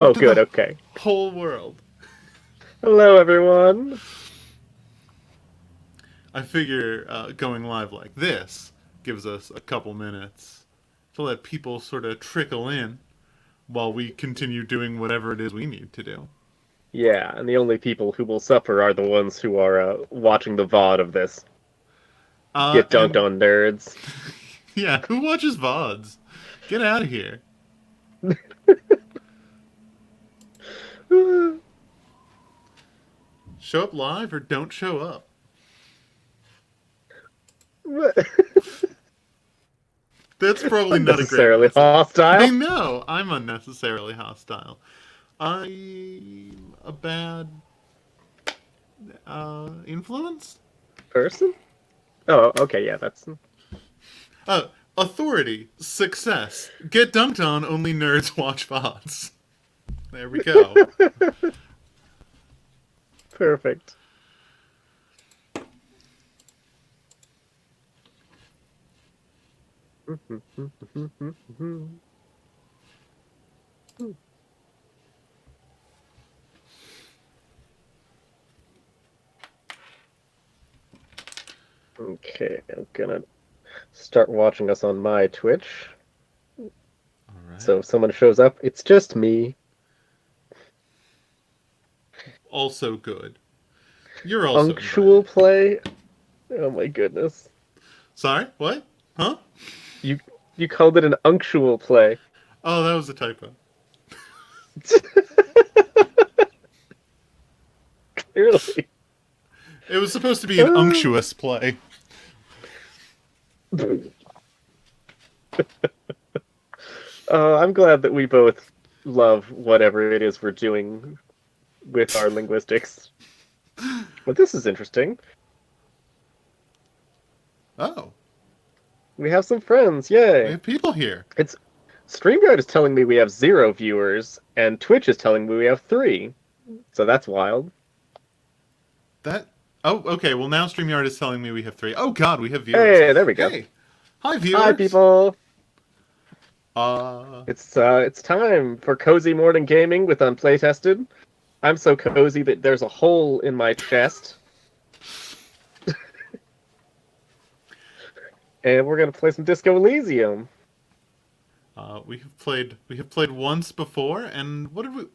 Oh, To good, the okay. whole world. Hello, everyone. I figure going live like this gives us a couple minutes to let people sort of trickle in while we continue doing whatever it is we need to do. Yeah, and the only people who will suffer are the ones who are watching the VOD of this. Get dunked And on, nerds. yeah, who watches VODs? Get out of here. Show up live or don't show up. That's probably not a great Unnecessarily message. I hostile know, I'm unnecessarily hostile. I'm a bad influence? person. Oh, okay, yeah, that's Uh, Authority, success. Get dunked on, only nerds watch VODs. There we go. perfect. Okay, I'm gonna start watching us on my Twitch. So Alright. if someone shows up, it's just me. Also good. You're also Unctual invited. play. Oh my goodness. Sorry? What? Huh? You you called it an unctual play. Oh, that was a typo. Clearly. It was supposed to be an unctuous play. I'm glad that we both love whatever it is we're doing with our linguistics. But this is interesting. Oh, We have some friends. we Yay. have people here. It's StreamYard is telling me we have 0 viewers, and Twitch is telling me we have 3. So that's wild. That. Oh, okay. Well, now StreamYard is telling me we have three. Oh, God, we have viewers. Hey, there we go. Hey. Hi, Hi, viewers. people. Uh. It's time for cozy morning gaming with Unplaytested. I'm so cozy that there's a hole in my chest, and we're gonna play some Disco Elysium. We have played once before, and what did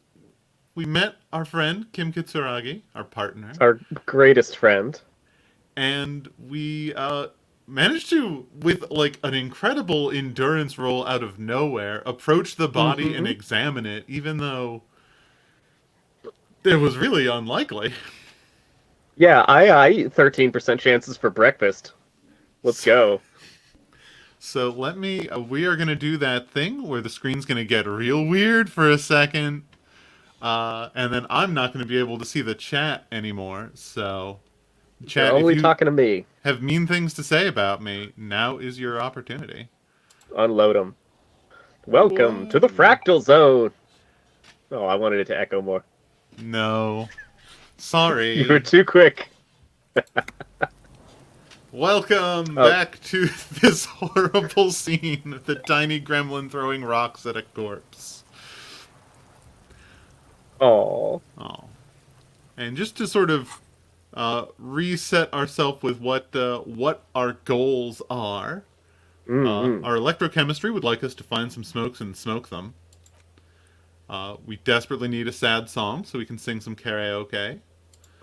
we met our friend Kim Kitsuragi, our partner, Our greatest friend. and we managed to, with like an incredible endurance roll out of nowhere, approach the body and Mm-hmm. examine it, even though it was really unlikely. Yeah, I eat 13% chances for breakfast. Let's So, go. so let me. We are gonna do that thing where the screen's gonna get real weird for a second, and then I'm not gonna be able to see the chat anymore. So, You're chat, if only you talking to me. have mean things to say about me, now is your opportunity. Unload them. Welcome to the Whoa. Fractal Zone. Oh, I wanted it to echo more. No. You were Sorry. too quick. Welcome Oh, back to this horrible scene of the tiny gremlin throwing rocks at a corpse. oh. Oh. And just to sort of reset ourselves with what our goals are, Mm-hmm. our electrochemistry would like us to find some smokes and smoke them. We desperately need a sad song so we can sing some karaoke.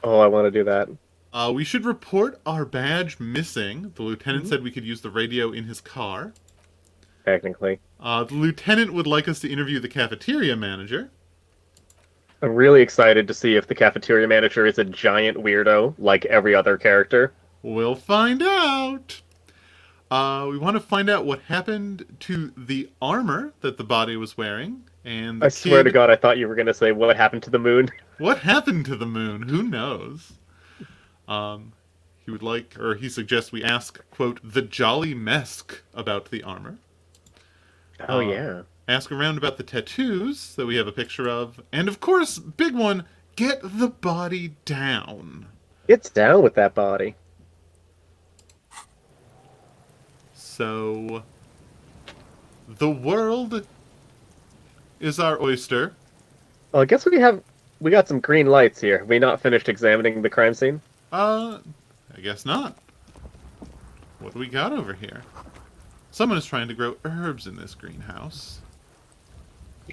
Oh, I want to do that. We should report our badge missing. The lieutenant Mhm. said we could use the radio in his car. Technically. The lieutenant would like us to interview the cafeteria manager. I'm really excited to see if the cafeteria manager is a giant weirdo like every other character. We'll find out. We want to find out what happened to the armor that the body was wearing, and the I swear to kid. God, I thought you were going to say what happened to the moon. What happened to the moon? Who knows? Um, he would like, or he suggests we ask, quote, the Jolly Mesk about the armor. Oh, Uh, yeah. Ask around about the tattoos that we have a picture of, and of course, big one, get the body down. It's down with that body. So, the world is our oyster. Well, I guess we got some green lights here. Have we not finished examining the crime scene? Uh, I guess not. What do we got over here? Someone is trying to grow herbs in this greenhouse.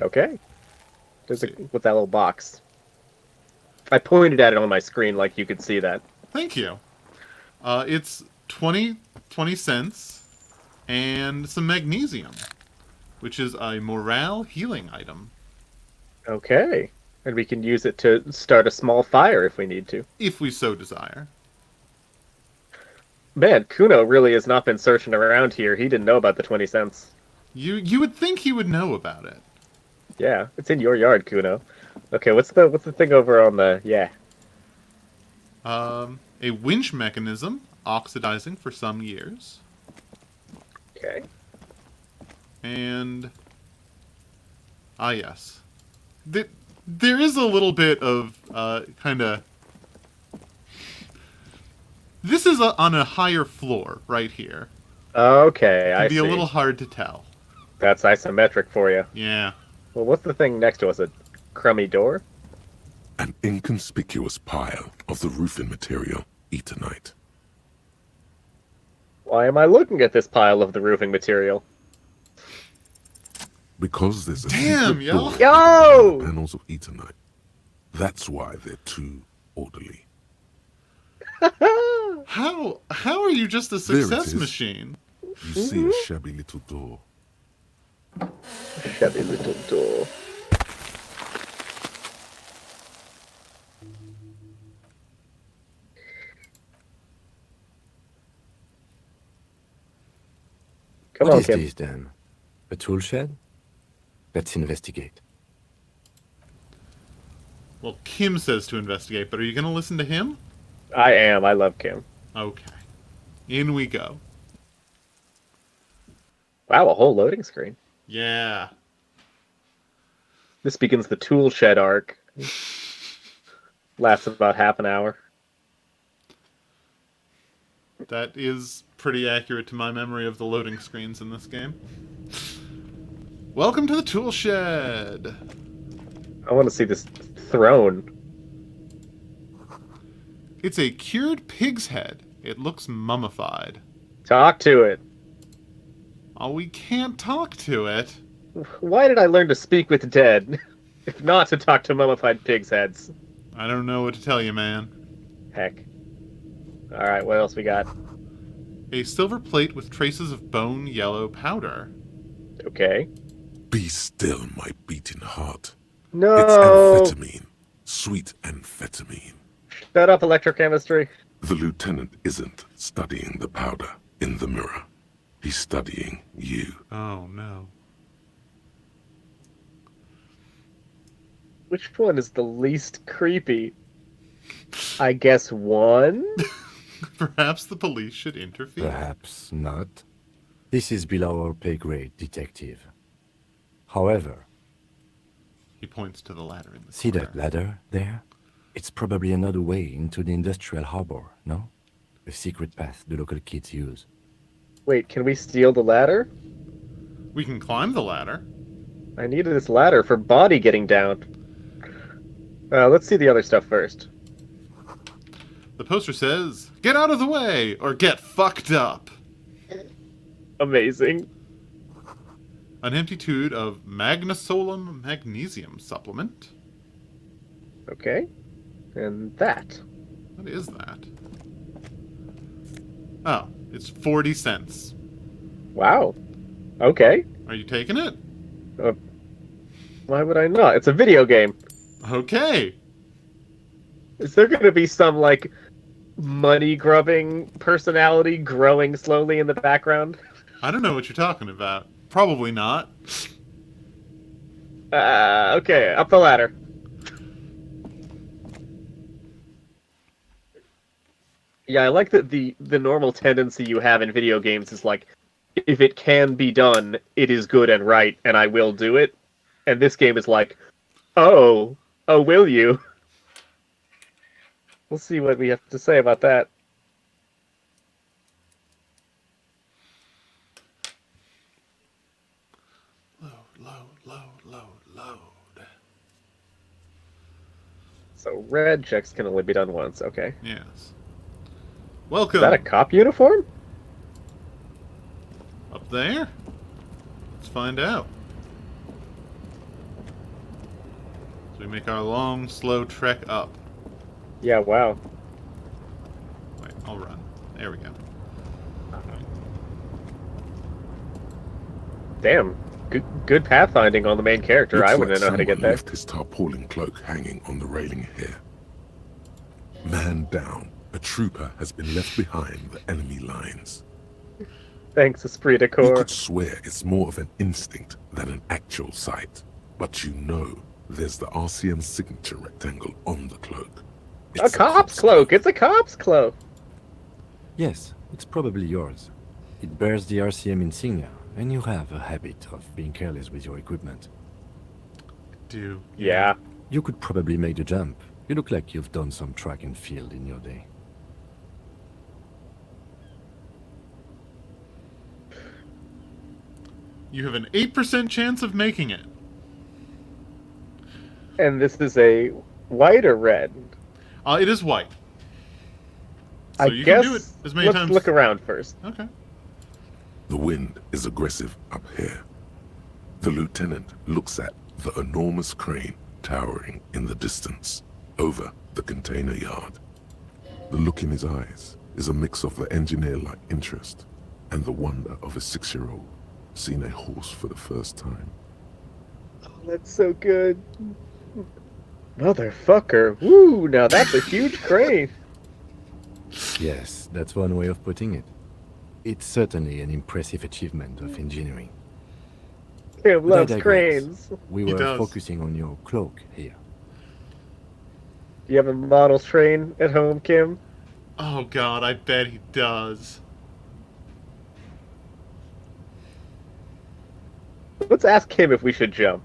Okay. Let's There's a see. with that little box. I pointed at it on my screen like you could see that. Thank you. It's 20 cents and some magnesium, which is a morale healing item, Okay. And we can use it to start a small fire if we need to. if we so desire. Man, Kuno really has not been searching around here. He didn't know about the 20 cents. You would think he would know about it. Yeah, it's in your yard, Kuno. Okay, what's the thing over on the yeah. A winch mechanism, oxidizing for some years, Okay. and yes, there is a little bit of kind of. This is on a higher floor right here. Okay, Can I be a see. little hard to tell. That's isometric for you. Yeah. Well, what's the thing next to us? A crummy door? An inconspicuous pile of the roofing material, Eternite. Why am I looking at this pile of the roofing material? Because there's a Damn, secret yo. door Yo! in the panels of Eternite. That's why they're too orderly. How are you just a There it success is. machine? You see a shabby little door. Shabby little door. Come What on, is Kim. this then? A tool shed? Let's investigate. Well, Kim says to investigate, but are you going to listen to him? I am. I love Kim. Okay. In we go. Wow, a whole loading screen. Yeah. This begins the tool shed arc. Lasts about half an hour. That is pretty accurate to my memory of the loading screens in this game. Welcome to the tool shed. I want to see this throne. It's a cured pig's head. It looks mummified. Talk to it. Oh, we can't talk to it. Why did I learn to speak with dead, if not to talk to mummified pigs' heads? I don't know what to tell you, man. Heck. Alright, what else we got? A silver plate with traces of bone yellow powder. Okay. Be still, my beating heart. No! It's amphetamine. Sweet amphetamine. Shut up, electrochemistry. The lieutenant isn't studying the powder in the mirror. He's studying you. Oh, no. Which one is the least creepy? I guess one? Perhaps the police should interfere. Perhaps not. This is below our pay grade, detective. However, He points to the ladder in the see corner. that ladder there? It's probably another way into the industrial harbor, no? A secret path the local kids use. Wait, can we steal the ladder? We can climb the ladder. I needed this ladder for body getting down. Let's see the other stuff first. The poster says, "Get out of the way, or get fucked up." Amazing. An empty tube of magnesolum magnesium supplement. Okay. And that. What is that? Oh, it's 40 cents. Wow. Okay. Are you taking it? Why would I not? It's a video game. Okay. Is there going to be some, like, money-grubbing personality growing slowly in the background? I don't know what you're talking about. Probably not. Okay, up the ladder. Yeah, I like that the normal tendency you have in video games is like, if it can be done, it is good and right, and I will do it. And this game is like, oh, will you? We'll see what we have to say about that. Load. So red checks can only be done once. Okay. Yes. Is Welcome. that a cop uniform? Up there? Let's find out. So we make our long, slow trek up. Yeah. Wow. Wait, I'll run. There we go. Damn. Good pathfinding on the main character. Looks I like wouldn't know how to get someone there. left his tarpaulin cloak hanging on the railing here. Man down. A trooper has been left behind the enemy lines. Thanks, Esprit de You Corps. could swear it's more of an instinct than an actual sight. But you know there's the RCM signature rectangle on the cloak. A cop's cloak. It's a cop's cloak. Yes, it's probably yours. It bears the RCM insignia, and you have a habit of being careless with your equipment. Do. Yeah. You could probably make the jump. You look like you've done some track and field in your day. You have an 8% chance of making it. And this is a white or red? It is white. So I you guess. can do it as many let's times. look around first. Okay. The wind is aggressive up here. The lieutenant looks at the enormous crane towering in the distance over the container yard. The look in his eyes is a mix of the engineer-like interest and the wonder of a 6-year-old seeing a horse for the first time. Oh, that's so good. Motherfucker. Woo, now that's a huge crane. Yes, that's one way of putting it. It's certainly an impressive achievement of engineering. Kim But I loves digress. cranes. We He were does. focusing on your cloak here. Do you have a model train at home, Kim? Oh god, I bet he does. Let's ask him if we should jump.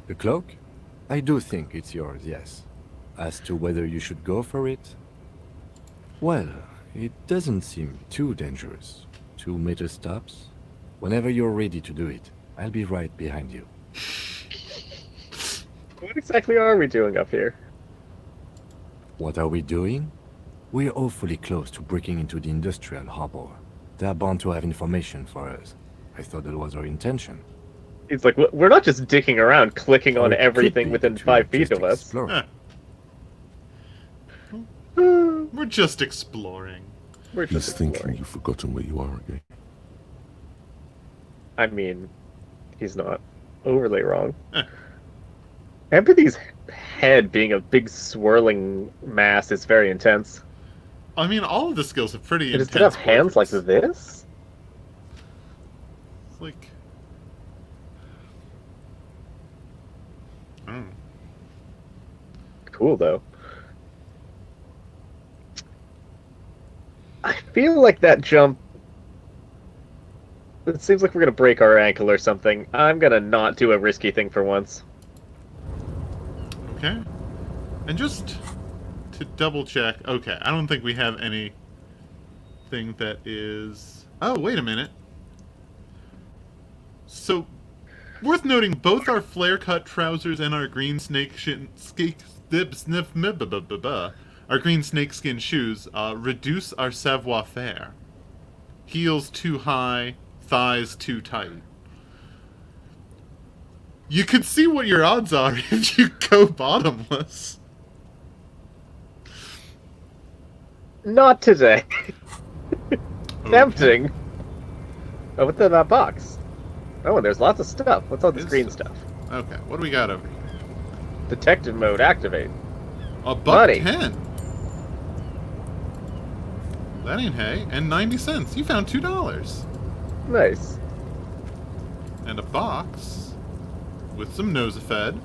The cloak? I do think it's yours, yes. As to whether you should go for it? Well, it doesn't seem too dangerous. 2 meter stops. Whenever you're ready to do it, I'll be right behind you. What exactly are we doing up here? What are we doing? We're awfully close to breaking into the industrial harbor. They're bound to have information for us. I thought that was our intention. He's like, we're not just dicking around, clicking Or on it could everything be within that 5 we're feet just of us. exploring. We're just exploring. We're He's just thinking exploring. you've forgotten where you are again. I mean, he's not overly wrong. Empathy's head being a big swirling mass is very intense. I mean, all of the skills have pretty Does intense it have hands like portraits. this? It's like... Oh. Cool, though. I feel like that jump... It seems like we're gonna break our ankle or something. I'm gonna not do a risky thing for once. Okay. And just to double check, okay, I don't think we have anything that is... Oh, wait a minute. So, worth noting, both our flare-cut trousers and our green our green snakeskin shoes reduce our savoir-faire. Heels too high, thighs too tight. You could see what your odds are if you go bottomless. Not today. Okay. Tempting. Oh, what's in that box? Oh, and there's lots of stuff. What's all this Is- green stuff? Okay, what do we got over here? Detective mode activate. A buck Money. 10. That ain't hay. And 90 cents. You found $2. Nice. And a box with some Nosafed.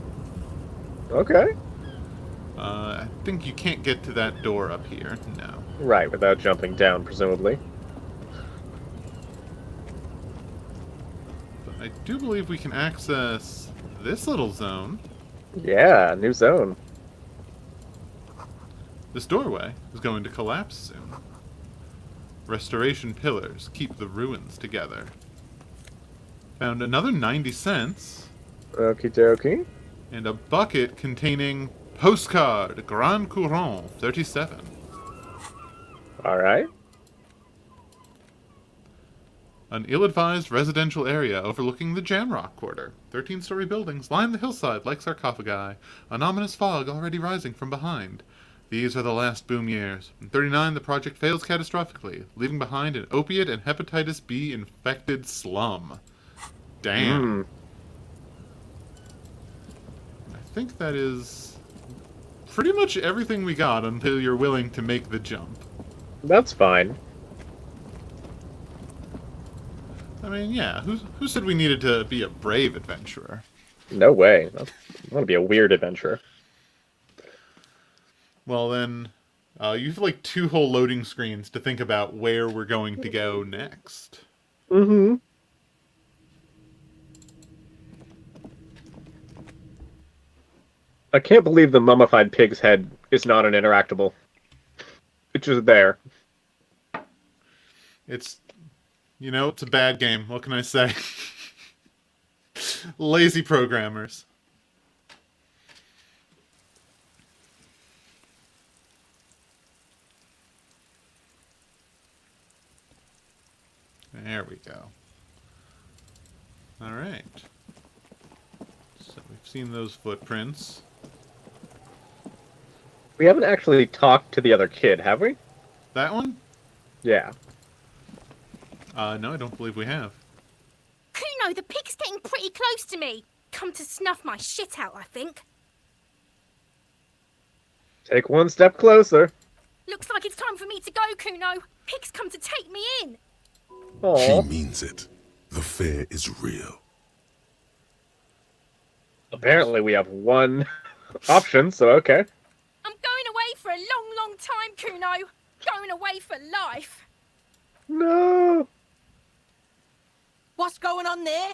Okay. I think you can't get to that door up here. No. Right, without jumping down, presumably. But I do believe we can access this little zone. Yeah, new zone. This doorway is going to collapse soon. Restoration pillars keep the ruins together. Found another 90 cents. Okie dokie. And a bucket containing postcard Grand Courant 37. All right. An ill-advised residential area overlooking the Jamrock Quarter. 13-story buildings line the hillside like sarcophagi, an ominous fog already rising from behind. These are the last boom years. In 39, the project fails catastrophically, leaving behind an opiate and hepatitis B infected slum. Damn. I think that is pretty much everything we got until you're willing to make the jump. That's fine. I mean, yeah, who said we needed to be a brave adventurer? No way. I want to be a weird adventurer. Well, then, you have like 2 whole loading screens to think about where we're going to go next. Mm-hmm. I can't believe the mummified pig's head is not an interactable. It's just there. It's, it's a bad game. What can I say? Lazy programmers. There we go. All right. So we've seen those footprints. We haven't actually talked to the other kid, have we? That one? Yeah. No, I don't believe we have. Kuno, the pig's getting pretty close to me. Come to snuff my shit out, I think. Take one step closer. Looks like it's time for me to go, Kuno. Pig's come to take me in. She Aww. means it. The fear is real. Apparently we have one option, so okay. I'm going away for a long, long time, Kuno. Going away for life. No. What's going on there?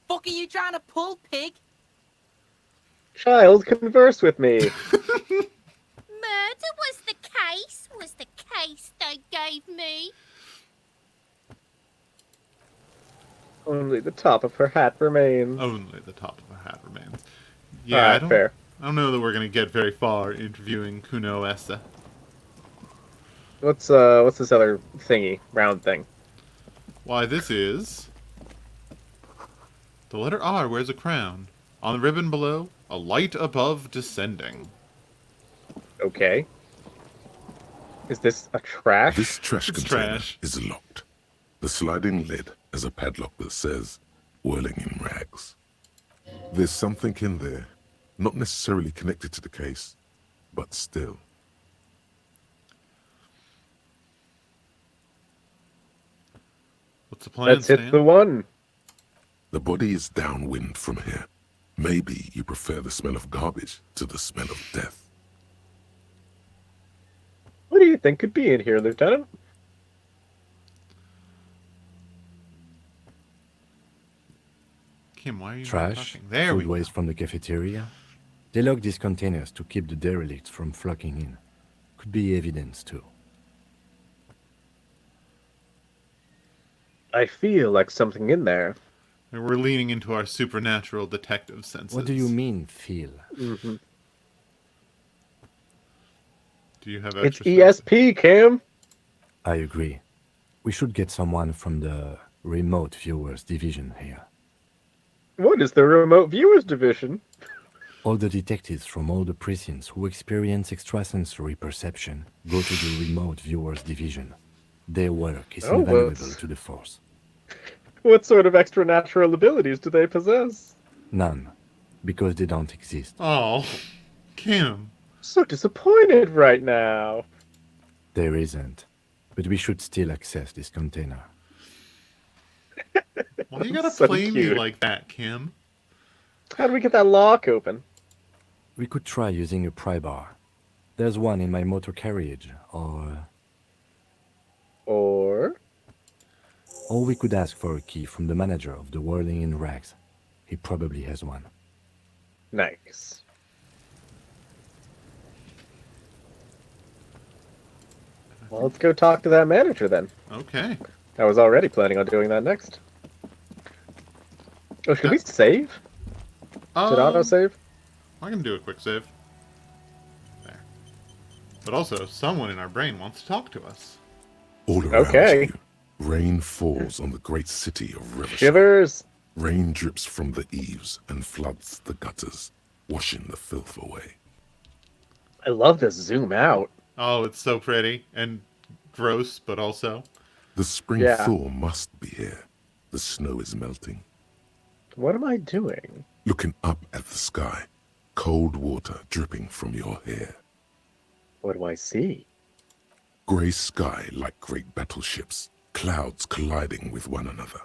Fuck are you trying to pull, pig? Child, converse with me. Murder was the case they gave me. Only the top of her hat remains. Only the top of the hat remains. Yeah, Alright, fair. I don't know that we're going to get very far interviewing Kuno Essa. What's this other thingy, round thing? Why, this is... The letter R wears a crown. On the ribbon below, a light above descending. Okay. Is this a trash? This trash It's container trash. is locked. The sliding lid has a padlock that says, whirling in rags. There's something in there, not necessarily connected to the case, but still. What's the plan, Let's hit Stan? the one. The body is downwind from here. Maybe you prefer the smell of garbage to the smell of death. What do you think could be in here, Lieutenant? Kim, why are you not Trash, talking? There we food go. waste from the cafeteria. They lock these containers to keep the derelicts from flocking in. Could be evidence too. I feel like something in there. And we're leaning into our supernatural detective senses. What do you mean, feel? Mm-hmm. Do you have It's extra ESP, Cam. I agree. We should get someone from the remote viewers division here. What is the remote viewers division? All the detectives from all the precincts who experience extrasensory perception go to the remote viewers division. Their work is Oh, invaluable well. to the force. What sort of extra natural abilities do they possess? None, because they don't exist. Oh, Kim. So disappointed right now. There isn't, but we should still access this container. Why you gotta So play me cute. like that, Kim? How do we get that lock open? We could try using a pry bar. There's one in my motor carriage, Or... or we could ask for a key from the manager of the Whirling in Rags. He probably has one. Nice. Well, let's go talk to that manager then. Okay. I was already planning on doing that next. Oh, should we save? Did auto save? I can do a quick save. There. But also, someone in our brain wants to talk to us. All around Okay. you, rain falls on the great city of Revachol. Shivers. Rain drips from the eaves and floods the gutters, washing the filth away. I love this zoom out. Oh, it's so pretty and gross, but also. The spring Yeah. thaw must be here. The snow is melting. What am I doing? Looking up at the sky, cold water dripping from your hair. What do I see? Grey sky like great battleships, clouds colliding with one another.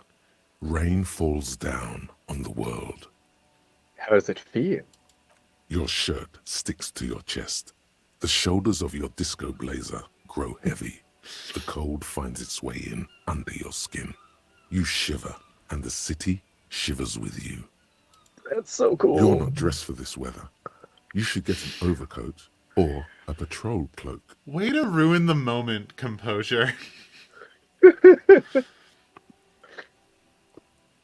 Rain falls down on the world. How does it feel? Your shirt sticks to your chest. The shoulders of your disco blazer grow heavy. The cold finds its way in under your skin. You shiver, and the city shivers with you. That's so cool. You're not dressed for this weather. You should get an overcoat or a patrol cloak. Way to ruin the moment, composure.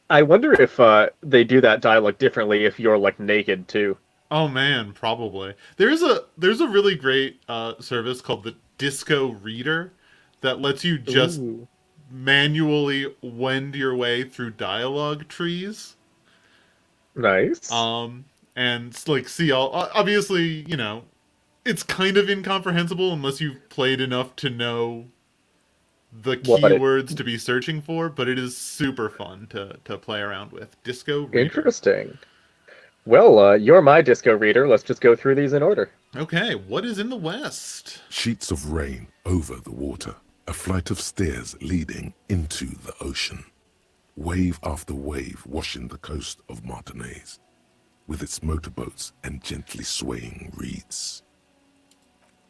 I wonder if they do that dialogue differently if you're like naked too. Oh man, probably. There's a really great service called the Disco Reader that lets you just Ooh. manually wend your way through dialogue trees. Nice. And like see all obviously, you know, it's kind of incomprehensible unless you've played enough to know the keywords to be searching for, but it is super fun to play around with. Disco Reader. Interesting. Well, you're my disco reader. Let's just go through these in order. Okay, what is in the west? Sheets of rain over the water. A flight of stairs leading into the ocean. Wave after wave washing the coast of Martinez, with its motorboats and gently swaying reeds.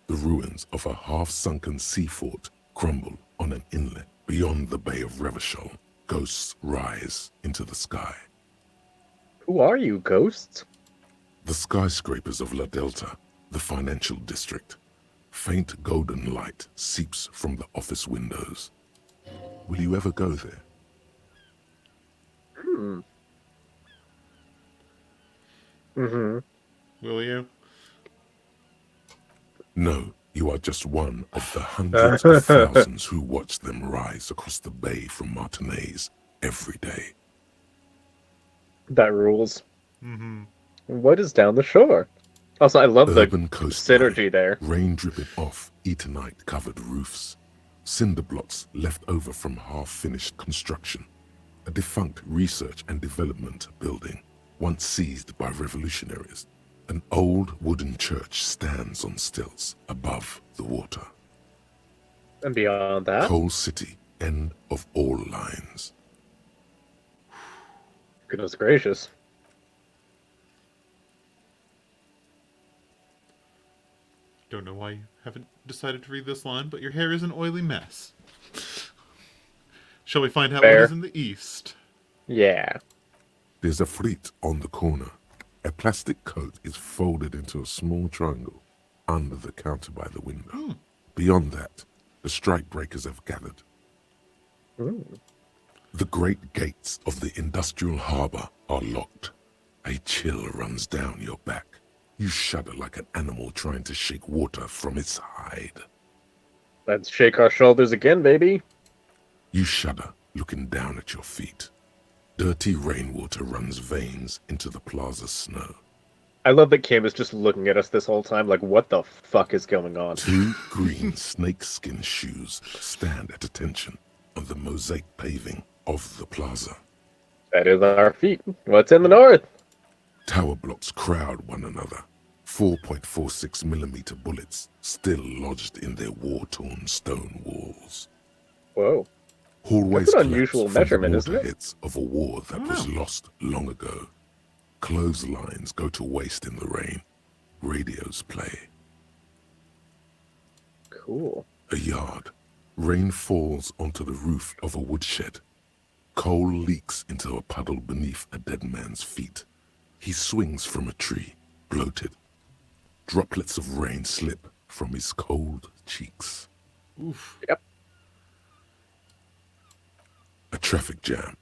The ruins of a half-sunken sea fort crumble on an inlet beyond the Bay of Revachol. Ghosts rise into the sky. Who are you, ghosts? The skyscrapers of La Delta, the financial district. Faint golden light seeps from the office windows. Will you ever go there? Will you? No, you are just one of the hundreds of thousands who watch them rise across the bay from Martinez every day. That rules. What is down the shore? Also, I love Urban the coastline, synergy there. rain dripping off Eternite-covered roofs, cinder blocks left over from half-finished construction, a defunct research and development building, once seized by revolutionaries. An old wooden church stands on stilts above the water. And beyond that, Coal City, end of all lines. goodness gracious. Don't know why you haven't decided to read this line, but your hair is an oily mess. Shall we find out Fair. what is in the east? Yeah. There's a fleet on the corner. A plastic coat is folded into a small triangle under the counter by the window. Beyond that, the strike breakers have gathered. The great gates of the industrial harbor are locked. A chill runs down your back. You shudder like an animal trying to shake water from its hide. Let's shake our shoulders again, baby. You shudder, looking down at your feet. Dirty rainwater runs veins into the plaza's snow. I love that Kim is just looking at us this whole time like, what the fuck is going on? Two green snakeskin shoes stand at attention on the mosaic paving of the plaza. That is our feet. What's in the north? Tower blocks crowd one another. 4.46mm bullets still lodged in their war-torn stone walls. Whoa. Hallways That's an collapse unusual from the measurement, isn't it? waterheads of a war that was lost long ago. Clotheslines go to waste in the rain. Radios play. Cool. A yard. Rain falls onto the roof of a woodshed. Coal leaks into a puddle beneath a dead man's feet. He swings from a tree, bloated. Droplets of rain slip from his cold cheeks. Oof. Yep. A traffic jam.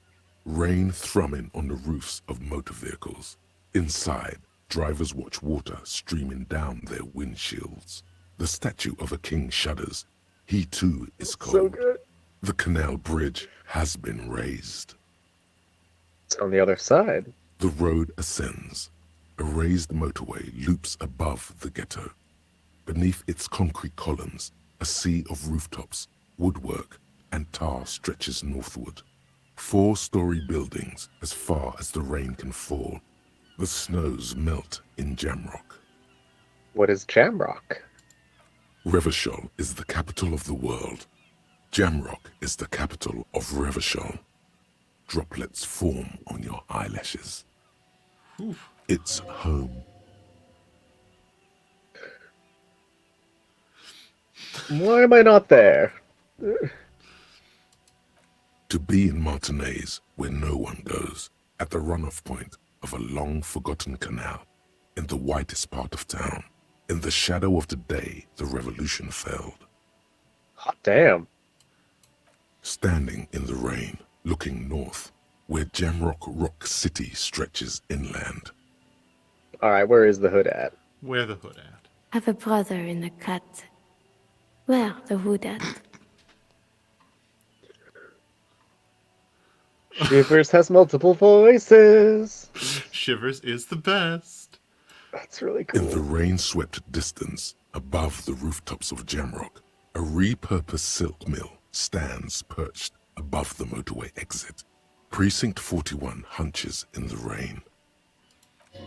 Rain thrumming on the roofs of motor vehicles. Inside, Drivers watch water streaming down their windshields. The statue of a king shudders. He too is cold. So good. The canal bridge has been raised. It's on the other side. The road ascends. A raised motorway loops above the ghetto. Beneath its concrete columns, a sea of rooftops, woodwork, and tar stretches northward. 4-story buildings as far as the rain can fall. The snows melt in Jamrock. What is Jamrock? Revachol is the capital of the world. Jamrock is the capital of Revachol. Droplets form on your eyelashes. Oof. It's home. Why am I not there? To be in Martinez, where no one goes, at the runoff point of a long-forgotten canal, in the whitest part of town, in the shadow of the day the revolution failed. Hot damn. Standing in the rain, looking north, where Jamrock Rock City stretches inland. Alright, where is the hood at? Where the hood at? Have a brother in the cut. Where the hood at? Shivers has multiple voices. Shivers is the best. That's really In the cool. rain-swept distance, above the rooftops of Jamrock, a repurposed silk mill stands perched above the motorway exit. Precinct 41 hunches in the rain.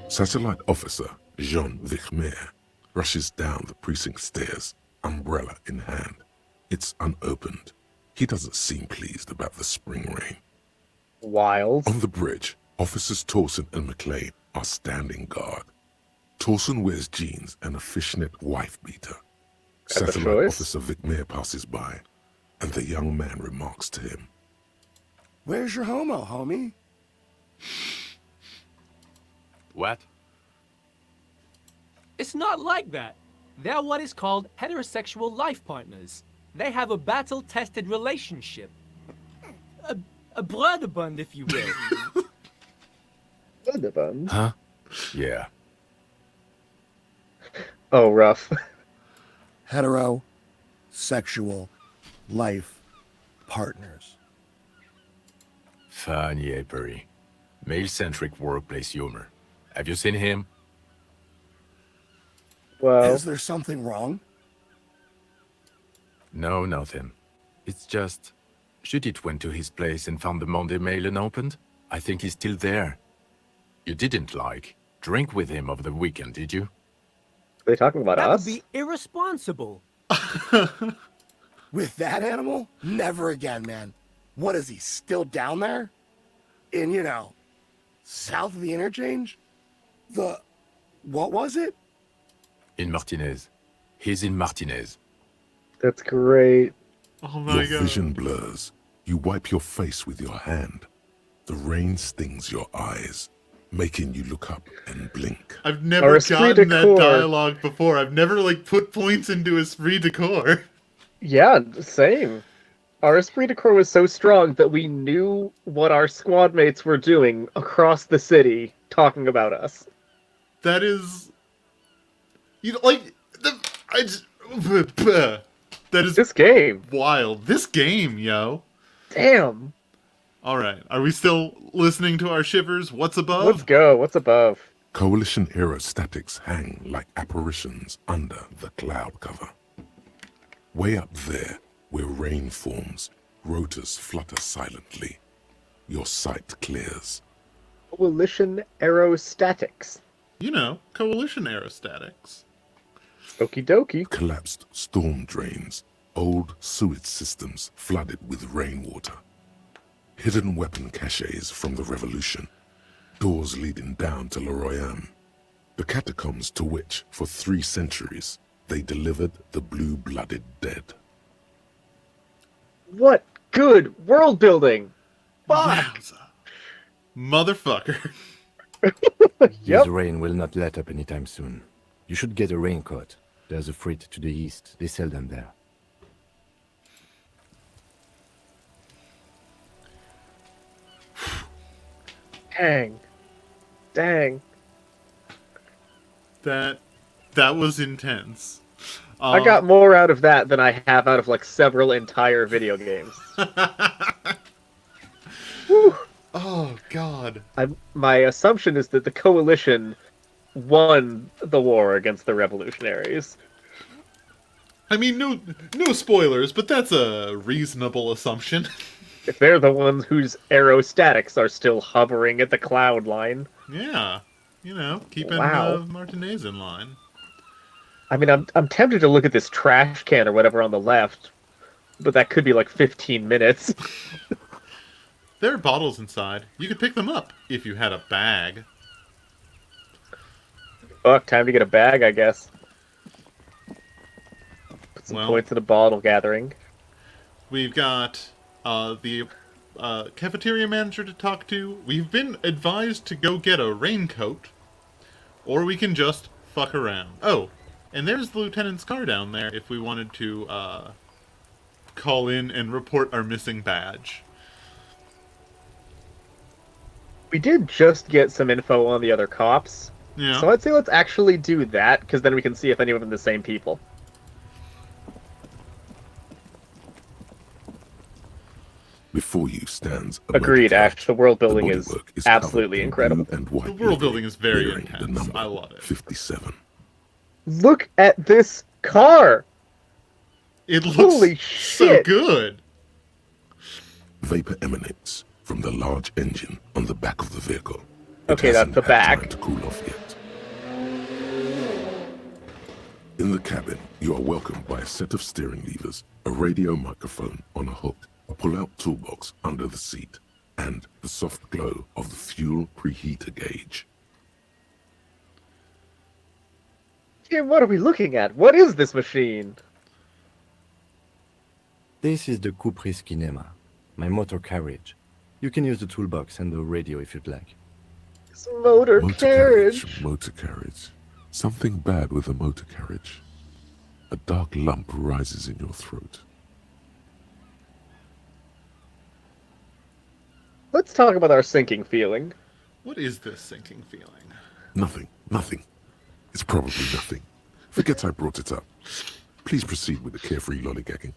Satellite officer Jean Vichmer rushes down the precinct stairs, umbrella in hand. It's unopened. He doesn't seem pleased about the spring rain. Wild. On the bridge, officers Torsen and McLean are standing guard. Torsen wears jeans and a fishnet wife-beater. As a Satellite choice. officer Vichmer passes by, and the young man remarks to him, Where's your homo, homie? What? It's not like that. They're what is called heterosexual life partners. They have a battle-tested relationship. A brother-bund, if you will. Thunderbund. Huh? Yeah. Oh, rough. Hetero, sexual, life, partners. Funny apery. Male-centric workplace humor. Have you seen him? Well, Is there something wrong? No, nothing. It's just... Judith went to his place and found the Monday mail unopened. I think he's still there. You didn't, drink with him over the weekend, did you? are they talking about That us? would be irresponsible. With that animal? Never again, man. What is he, still down there? In, south of the interchange? What was it? In Martinez. He's in Martinez. That's great. Oh my your god. vision blurs. You wipe your face with your hand. The rain stings your eyes, making you look up and blink. I've Our never esprit gotten de that corps. dialogue before. I've never put points into esprit de corps. Yeah, same. Our esprit de corps was so strong that we knew what our squad mates were doing across the city talking about us. That is, that is This game. wild. This game, yo. Damn. All right, are we still listening to our shivers? What's above? Let's go. What's above? Coalition aerostatics hang like apparitions under the cloud cover. Way up there, where rain forms, rotors flutter silently. Your sight clears. Coalition Aerostatics. Coalition aerostatics. Okie dokie. Collapsed storm drains, old sewage systems flooded with rainwater. Hidden weapon caches from the revolution. Doors leading down to Le Royaume. The catacombs to which, for 3 centuries, they delivered the blue-blooded dead. What good world building! Fuck! Yowza. Motherfucker. Yep. This rain will not let up anytime soon. You should get a raincoat. There's a freight to the east. They sell them there. Dang. Dang. That was intense. I got more out of that than I have out of like several entire video games. Whew. Oh God. My assumption is that the coalition won the war against the revolutionaries. I mean, no spoilers, but that's a reasonable assumption. If they're the ones whose aerostatics are still hovering at the cloud line. Yeah, keeping Martinez in line. I mean, I'm tempted to look at this trash can or whatever on the left, but that could be like 15 minutes. There are bottles inside. You could pick them up if you had a bag. Fuck, time to get a bag, I guess. Put some points in a bottle gathering. We've got the cafeteria manager to talk to. We've been advised to go get a raincoat, or we can just fuck around. Oh, and there's the lieutenant's car down there if we wanted to call in and report our missing badge. We did just get some info on the other cops. Yeah. So I'd say let's actually do that, because then we can see if any of them are the same people. Before you stands a Agreed, Ash. The world building is bodywork absolutely covered in incredible. blue and white The world building is very bearing the intense. number I love it. 57. Look at this car! It looks Holy so shit! good. Vapor emanates from the large engine on the back of the vehicle. Okay, It that's hasn't the had back. time to cool off yet. In the cabin, you are welcomed by a set of steering levers, a radio microphone on a hook, a pull-out toolbox under the seat, and the soft glow of the fuel preheater gauge. Jim, what are we looking at? What is this machine? This is the Kupris Kinema, my motor carriage. You can use the toolbox and the radio if you'd like. It's motor carriage. Motor carriage. Something bad with a motor carriage. A dark lump rises in your throat. Let's talk about our sinking feeling. What is this sinking feeling? Nothing. It's probably nothing. Forget I brought it up. Please proceed with the carefree lollygagging.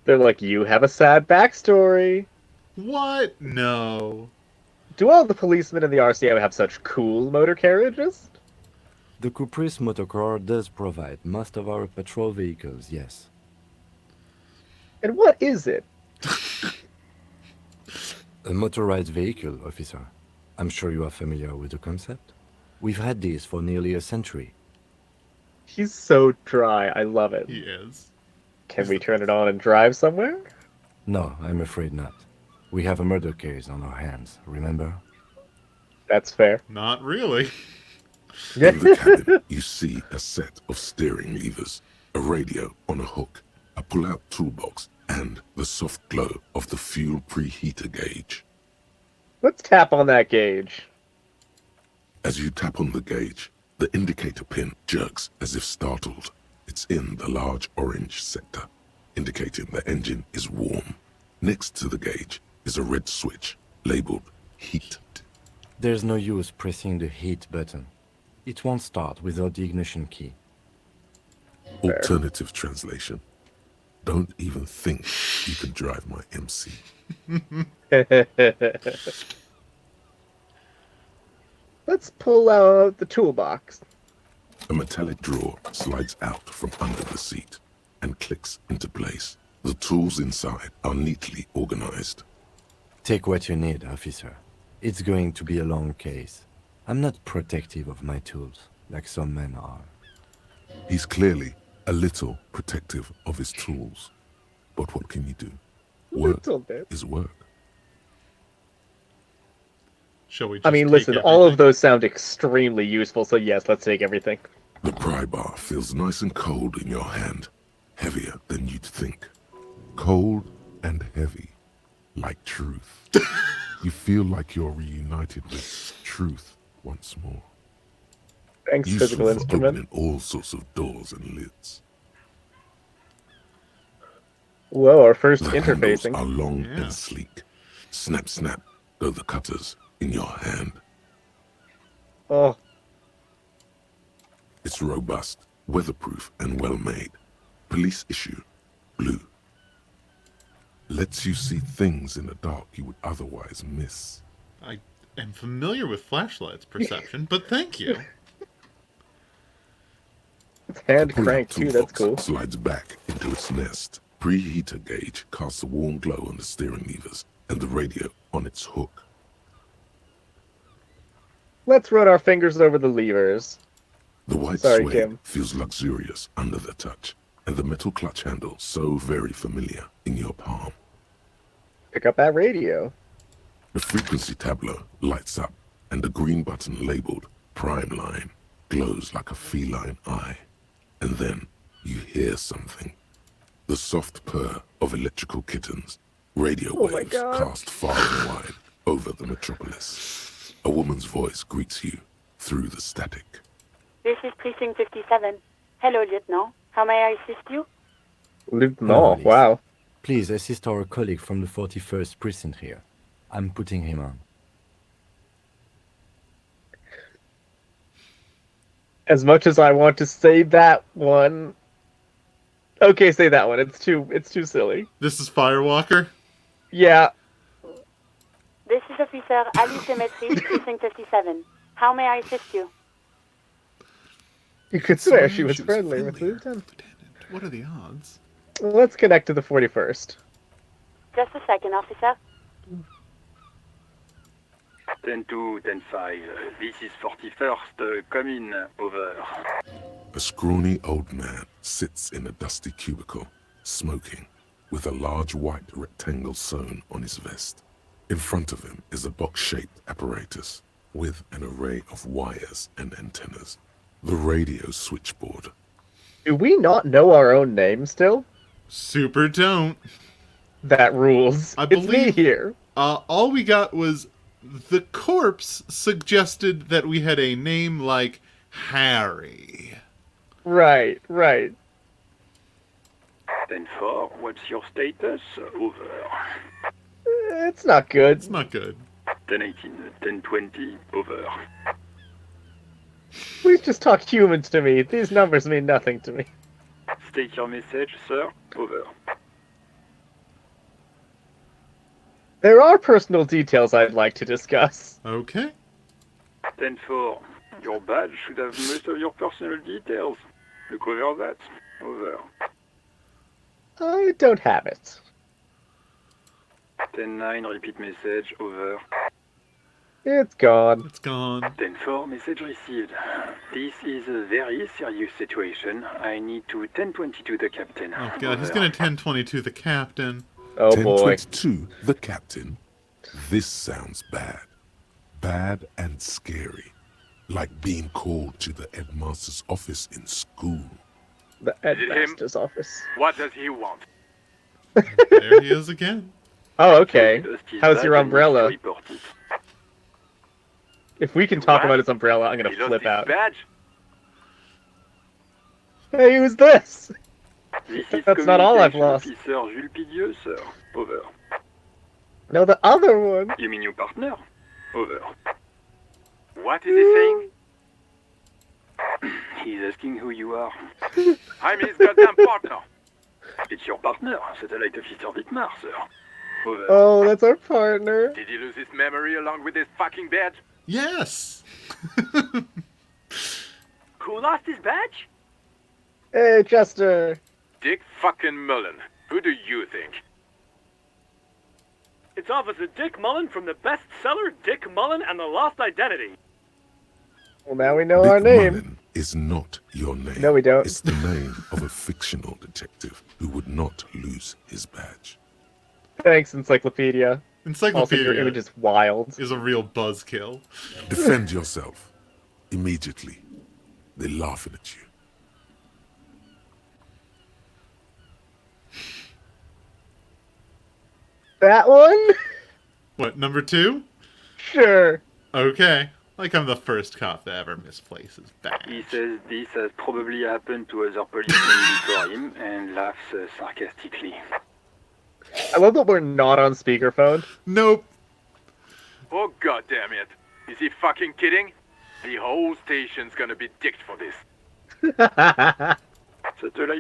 They're like, you have a sad backstory. What? No. Do all the policemen in the RCO have such cool motor carriages? The Kupris motorcar does provide most of our patrol vehicles, yes. And what is it? A motorized vehicle, officer. I'm sure you are familiar with the concept. We've had these for nearly a century. He's so dry. I love it. He is. Can we turn it on and drive somewhere? No, I'm afraid not. We have a murder case on our hands, remember? That's fair. Not really. In the cabin, you see a set of steering levers, a radio on a hook, a pull-out toolbox, and the soft glow of the fuel preheater gauge. Let's tap on that gauge. As you tap on the gauge, the indicator pin jerks as if startled. It's in the large orange sector, indicating the engine is warm. Next to the gauge is a red switch labeled heat. There's no use pressing the heat button. It won't start without the ignition key. Alternative translation. Don't even think you can drive my MC. Let's pull out the toolbox. A metallic drawer slides out from under the seat and clicks into place. The tools inside are neatly organized. Take what you need, officer. It's going to be a long case. I'm not protective of my tools, like some men are. He's clearly a little protective of his tools. But what can you do? Work Little bit. is work. Shall we just I mean, take listen, all everything? of those sound extremely useful, so yes, let's take everything. The pry bar feels nice and cold in your hand. Heavier than you'd think. Cold and heavy. Like truth. You feel like you're reunited with truth once more. Thanks, Useful physical for instrument. opening all sorts of doors and lids. Whoa, our first The handles interfacing. are long Yeah. and sleek. Snap, snap, go the cutters in your hand. Oh, It's robust, weatherproof, and well-made. Police issue, blue. Lets you see things in the dark you would otherwise miss. I am familiar with flashlights perception, but thank you. It's hand The pull-out crank too, that's toolbox cool. slides back into its nest. Preheater gauge casts a warm glow on the steering levers and the radio on its hook. Let's run our fingers over the levers. The white Sorry, suede Kim. feels luxurious under the touch, and the metal clutch handle so very familiar in your palm. Pick up that radio. The frequency tableau lights up, and the green button labeled Prime Line glows like a feline eye. And then you hear something. The soft purr of electrical kittens, radio Oh my waves God. cast far and wide over the metropolis. A woman's voice greets you through the static. This is Precinct 57. Hello, Lieutenant. How may I assist you? No, wow. Please assist our colleague from the 41st precinct here. I'm putting him on. As much as I want to say that one. Okay, say that one. It's too silly. This is Firewalker. Yeah. This is Officer Alice Emetry, Precinct 57. How may I assist you? You could swear she was friendly with Lieutenant. What are the odds? Let's connect to the 41st. Just a second, officer. 10-2, 10-5. This is 41st. Come in. Over. A scrawny old man sits in a dusty cubicle, smoking, with a large white rectangle sewn on his vest. In front of him is a box-shaped apparatus with an array of wires and antennas. The radio switchboard. Do we not know our own names still? Super don't. That rules. It's me here. All we got was the corpse suggested that we had a name like Harry. Right. 10-4, what's your status? Over. It's not good. It's not good. 10-18, 10-20, over. Please just talk humans to me. These numbers mean nothing to me. State your message, sir. Over. There are personal details I'd like to discuss. Okay. 10-4, your badge should have most of your personal details. Look over that. Over. I don't have it. 10-9, repeat message. Over. It's gone. It's gone. 10-4, message received. This is a very serious situation. I need to 10-22 the captain. Oh god, he's gonna 10-22 the captain. Oh boy. 10-22, the captain. This sounds bad. Bad and scary. Like being called to the headmaster's office in school. The headmaster's office. What does he want? There he is again. Oh, okay. How's your umbrella? If we can talk about his umbrella, I'm gonna flip out. Badge? Hey, who's this? This is That's not all I've Communication lost. Officer Jules Pidieux, sir. Over. No, the other one. You mean your partner? Over. What is he saying? He's asking who you are. I'm his goddamn partner. It's your partner, Satellite Officer Dietmar, sir. Over. Oh, that's our partner. Did he lose his memory along with his fucking badge? Yes. Who lost his badge? Hey, Chester. Dick fucking Mullen. Who do you think? It's Officer Dick Mullen from the bestseller Dick Mullen and the Lost Identity. Well, now we know Dick our name. Mullen is not your name. No, we don't. It's the name of a fictional detective who would not lose his badge. Thanks, Encyclopedia. Also, Encyclopedia your image is wild. is a real buzzkill. Defend yourself. Immediately. They're laughing at you. That one? What, number 2? Sure. Okay. Like I'm the first cop to ever misplace his badge. He says this has probably happened to other policemen before him and laughs sarcastically. I love that we're not on speakerphone. Nope. Oh god damn it. Is he fucking kidding? The whole station's gonna be dicked for this. Satellite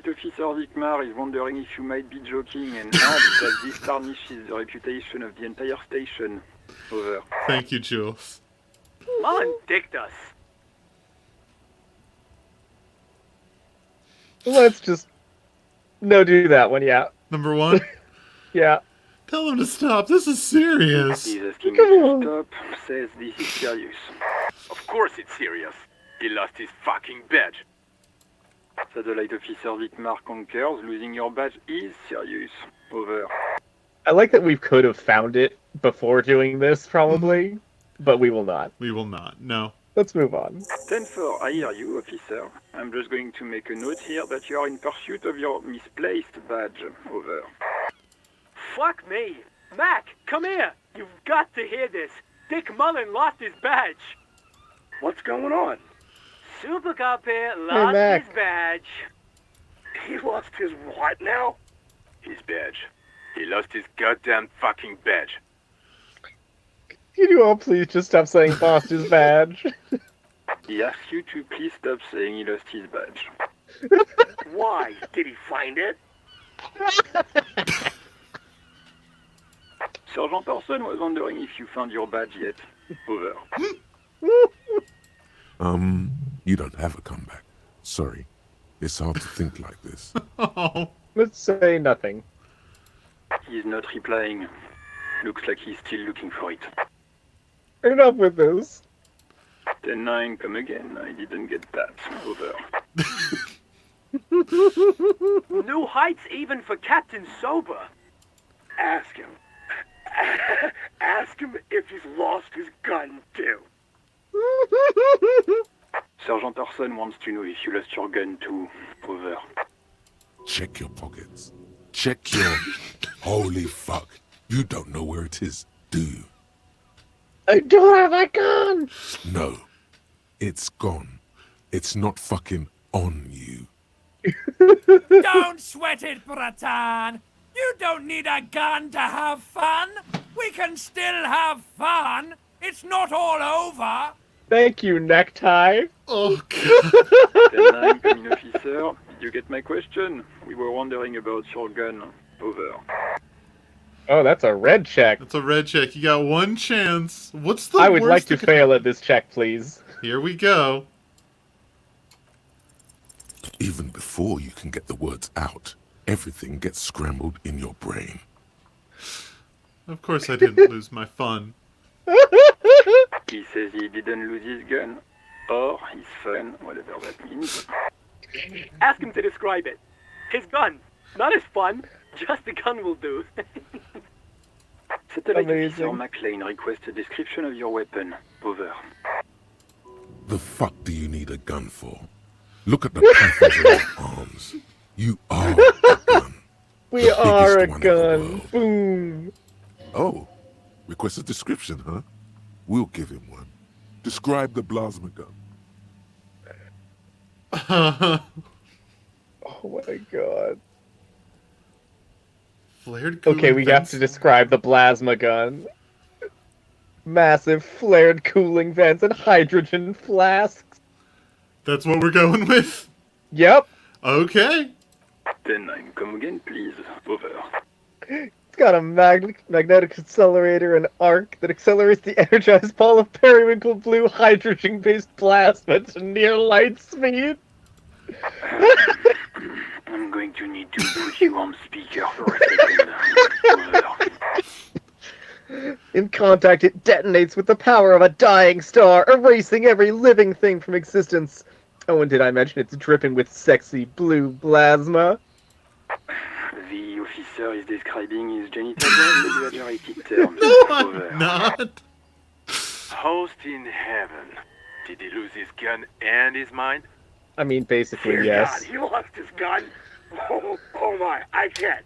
Officer Vicmar is wondering if you might be joking and add that this tarnishes the reputation of the entire station. Over. Thank you, Jules. Mullen dicked us. Let's just do that one. Yeah. Number 1. Yeah. Tell him to stop. This is serious. He's asking you to stop. Says this is serious. Of course it's serious. He lost his fucking badge. Satellite Officer Vicmar concurs. Losing your badge is serious. Over. I like that we could have found it before doing this, probably, but we will not. We will not. No. Let's move on. 10-4, I hear you, officer. I'm just going to make a note here that you are in pursuit of your misplaced badge. Over. Fuck me. Mac, come here. You've got to hear this. Dick Mullen lost his badge. What's going on? Super Cop here lost Mac. his badge. He lost his what now? His badge. He lost his goddamn fucking badge. Can you all please just stop saying lost his badge? He asks you to please stop saying he lost his badge. Why? Did he find it? Sergeant Person was wondering if you found your badge yet. Over. You don't have a comeback. Sorry. It's hard to think like this. Oh. Let's say nothing. He's not replying. Looks like he's still looking for it. Enough with this. 10-9, come again. I didn't get that. Over. New heights even for Captain Sober. Ask him. Ask him if he's lost his gun, too. Sergeant Person wants to know if you lost your gun too. Over. Check your pockets. Check your... Holy fuck. You don't know where it is, do you? I don't have my gun! No. It's gone. It's not fucking on you. Don't sweat it, Bratan. You don't need a gun to have fun. We can still have fun. It's not all over. Thank you, necktie. Oh, God. 10-9, coming officer. Did you get my question? We were wondering about your gun. Over. Oh, that's a red check. That's a red check. You got one chance. What's the I would worst like to that could- fail at this check, please. Here we go. Even before you can get the words out, everything gets scrambled in your brain. Of course I didn't lose my fun. He says he didn't lose his gun. Or his fun, whatever that means. Ask him to describe it. His gun. Not his fun. Just the gun will do. Satellite Amazing. Officer McLean requests a description of your weapon. Over. The fuck do you need a gun for? Look at the pathos of your arms. You are a gun. We The are a biggest one in the gun. world. Boom. Oh, request a description, huh? We'll give him one. Describe the plasma gun. Oh my god. Flared Okay, cooling we have vents. to describe the plasma gun. Massive flared cooling vents and hydrogen flasks. That's what we're going with? Yep. Okay. 10-9, come again, please. Over. It's got a magnetic accelerator and arc that accelerates the energized ball of periwinkle blue hydrogen-based plasma to near light speed. I'm going to need to put you on speaker for a second. Over. In contact, it detonates with the power of a dying star, erasing every living thing from existence. Oh, and did I mention it's dripping with sexy blue plasma? The officer is describing his genitals in exaggerated terms. No, Over. I'm not. Host in heaven. Did he lose his gun and his mind? I mean, basically, Dear yes. God, he lost his gun. Oh my, I can't.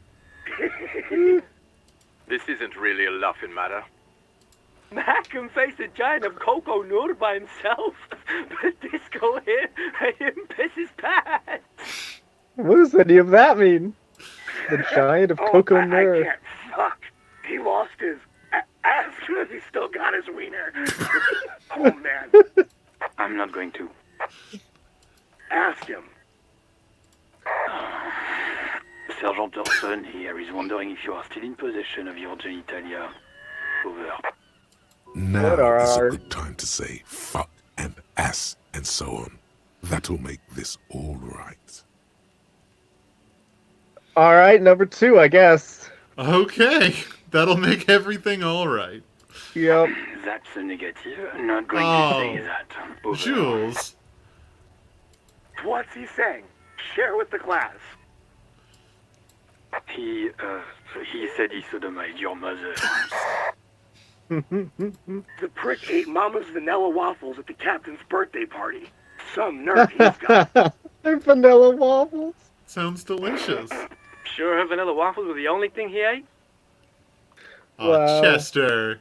This isn't really a laughing matter. Mac can face a giant of Coco Nur by himself, but Disco here made him piss his pants. What does any of that mean? The giant of Coco I Nur. can't. Fuck. He lost his. Ask him if he still got his wiener. Oh man. I'm not going to. Ask him. Sergeant Orson here is wondering if you are still in possession of your genitalia. Over. Now What is a are- good time to say fuck and ass and so on. That'll make this all right. All right, number 2, I guess. Okay, that'll make everything all right. Yep. That's a negative. I'm not going Oh. to say that. Over. Jules. What's he saying? Share with the class. He said he sodomized your mother. The prick ate Mama's vanilla waffles at the captain's birthday party. Some nerve he's got. They're vanilla waffles. Sounds delicious. Sure her vanilla waffles were the only thing he ate? Oh, Wow. Chester.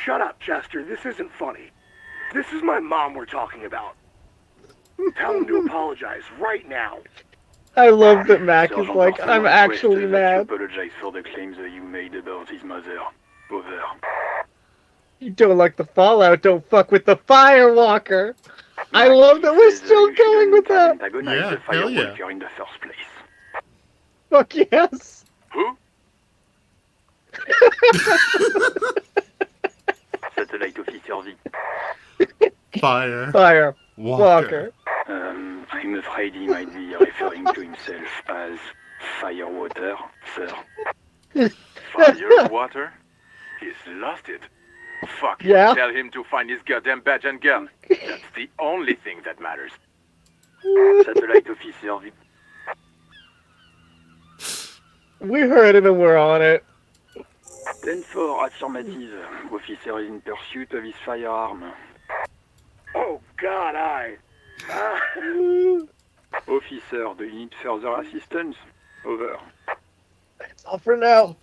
Shut up, Chester. This isn't funny. This is my mom we're talking about. Tell him to apologize right now. I love that Mac is Sergeant like, Orson I'm requested actually that you mad. apologize for the claims that you made about his mother. Over. You don't like the fallout, don't fuck with the Firewalker. I love that we're still going with that. Antagonize Yeah, the hell yeah. Firewalker in the first place. Fuck yes. Who? Satellite officer Vic. Fire. Fire. Walker. I'm afraid he might be referring to himself as Firewater, sir. Firewater? He's lost it. Fuck. Yeah? Tell him to find his goddamn badge and gun. That's the only thing that matters. Satellite officer Vic. We heard it and we're on it. 10-4, affirmative. Officer is in pursuit of his firearm. Oh, God, Officer, do you need further assistance? Over. That's all for now.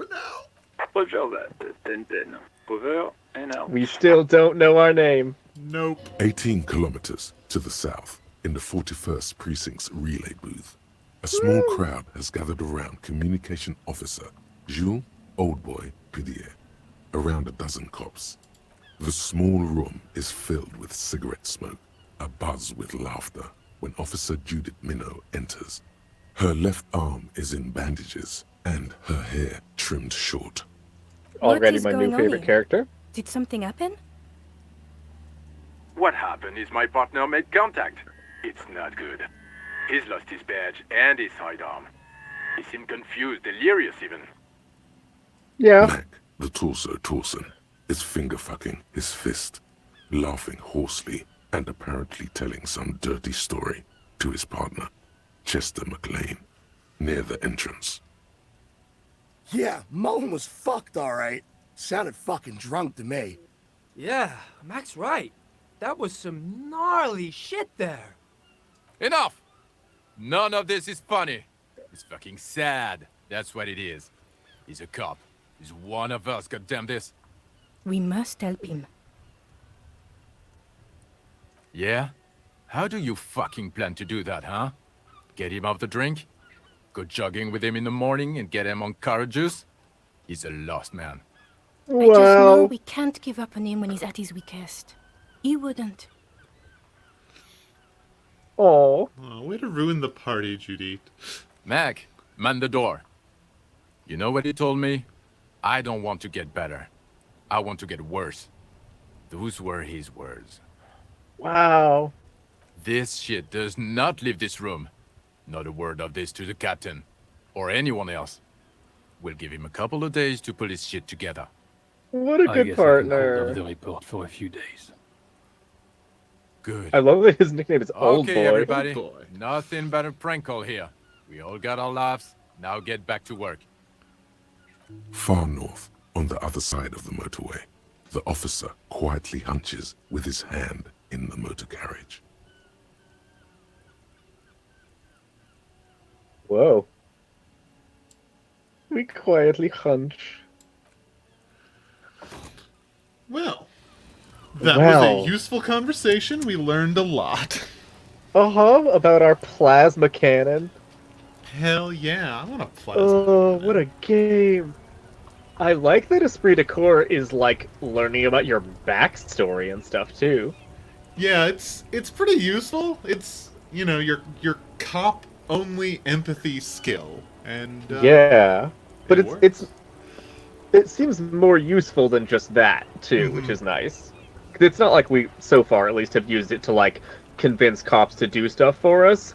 Roger that. 10-10. Over and out. We still don't know our name. Nope. 18 kilometers to the south, in the 41st Precinct's relay booth, a small crowd has gathered around Communication Officer Jules Oldboy Pidier, around a dozen cops. The small room is filled with cigarette smoke, abuzz with laughter, when Officer Judith Minot enters. Her left arm is in bandages, and her hair trimmed short. Already is my new going on favorite here? character. Did something happen? What happened is my partner made contact. It's not good. He's lost his badge and his sidearm. He seemed confused, delirious even. Yeah. Mac, the torso Torson, is finger-fucking his fist, laughing hoarsely and apparently telling some dirty story to his partner, Chester McLean, near the entrance. Yeah, Mullen was fucked, all right. Sounded fucking drunk to me. Yeah, Mac's right. That was some gnarly shit there. Enough! None of this is funny. It's fucking sad. That's what it is. He's a cop. He's one of us, goddamn this. We must help him. Yeah? How do you fucking plan to do that, huh? Get him off the drink? Go jogging with him in the morning and get him on carrot juice? He's a lost man. I just know Well, we can't give up on him when he's at his weakest. He wouldn't. oh, Oh, way to ruin the party, Judith. Mac, man the door. You know what he told me? I don't want to get better. I want to get worse. Those were his words. wow. This shit does not leave this room. Not a word of this to the captain. Or anyone else. We'll give him a couple of days to pull his shit together. What a good partner. the report for a few days. Good. I love that his nickname is Old Okay, Boy. everybody. Old boy. Nothing but a prank call here. We all got our laughs. Now get back to work. Far north, on the other side of the motorway, the officer quietly hunches with his hand in the motor carriage. Whoa. We quietly hunch. Well, that Well. was a useful conversation. We learned a lot. About our plasma cannon. Hell yeah, I want to plasma. Oh, what a game. I like that Esprit de Corps is like learning about your backstory and stuff too. Yeah, it's pretty useful. It's your cop only empathy skill, and Yeah, but it works. it seems more useful than just that too, which is nice. 'Cause it's not like we, so far at least, have used it to like convince cops to do stuff for us.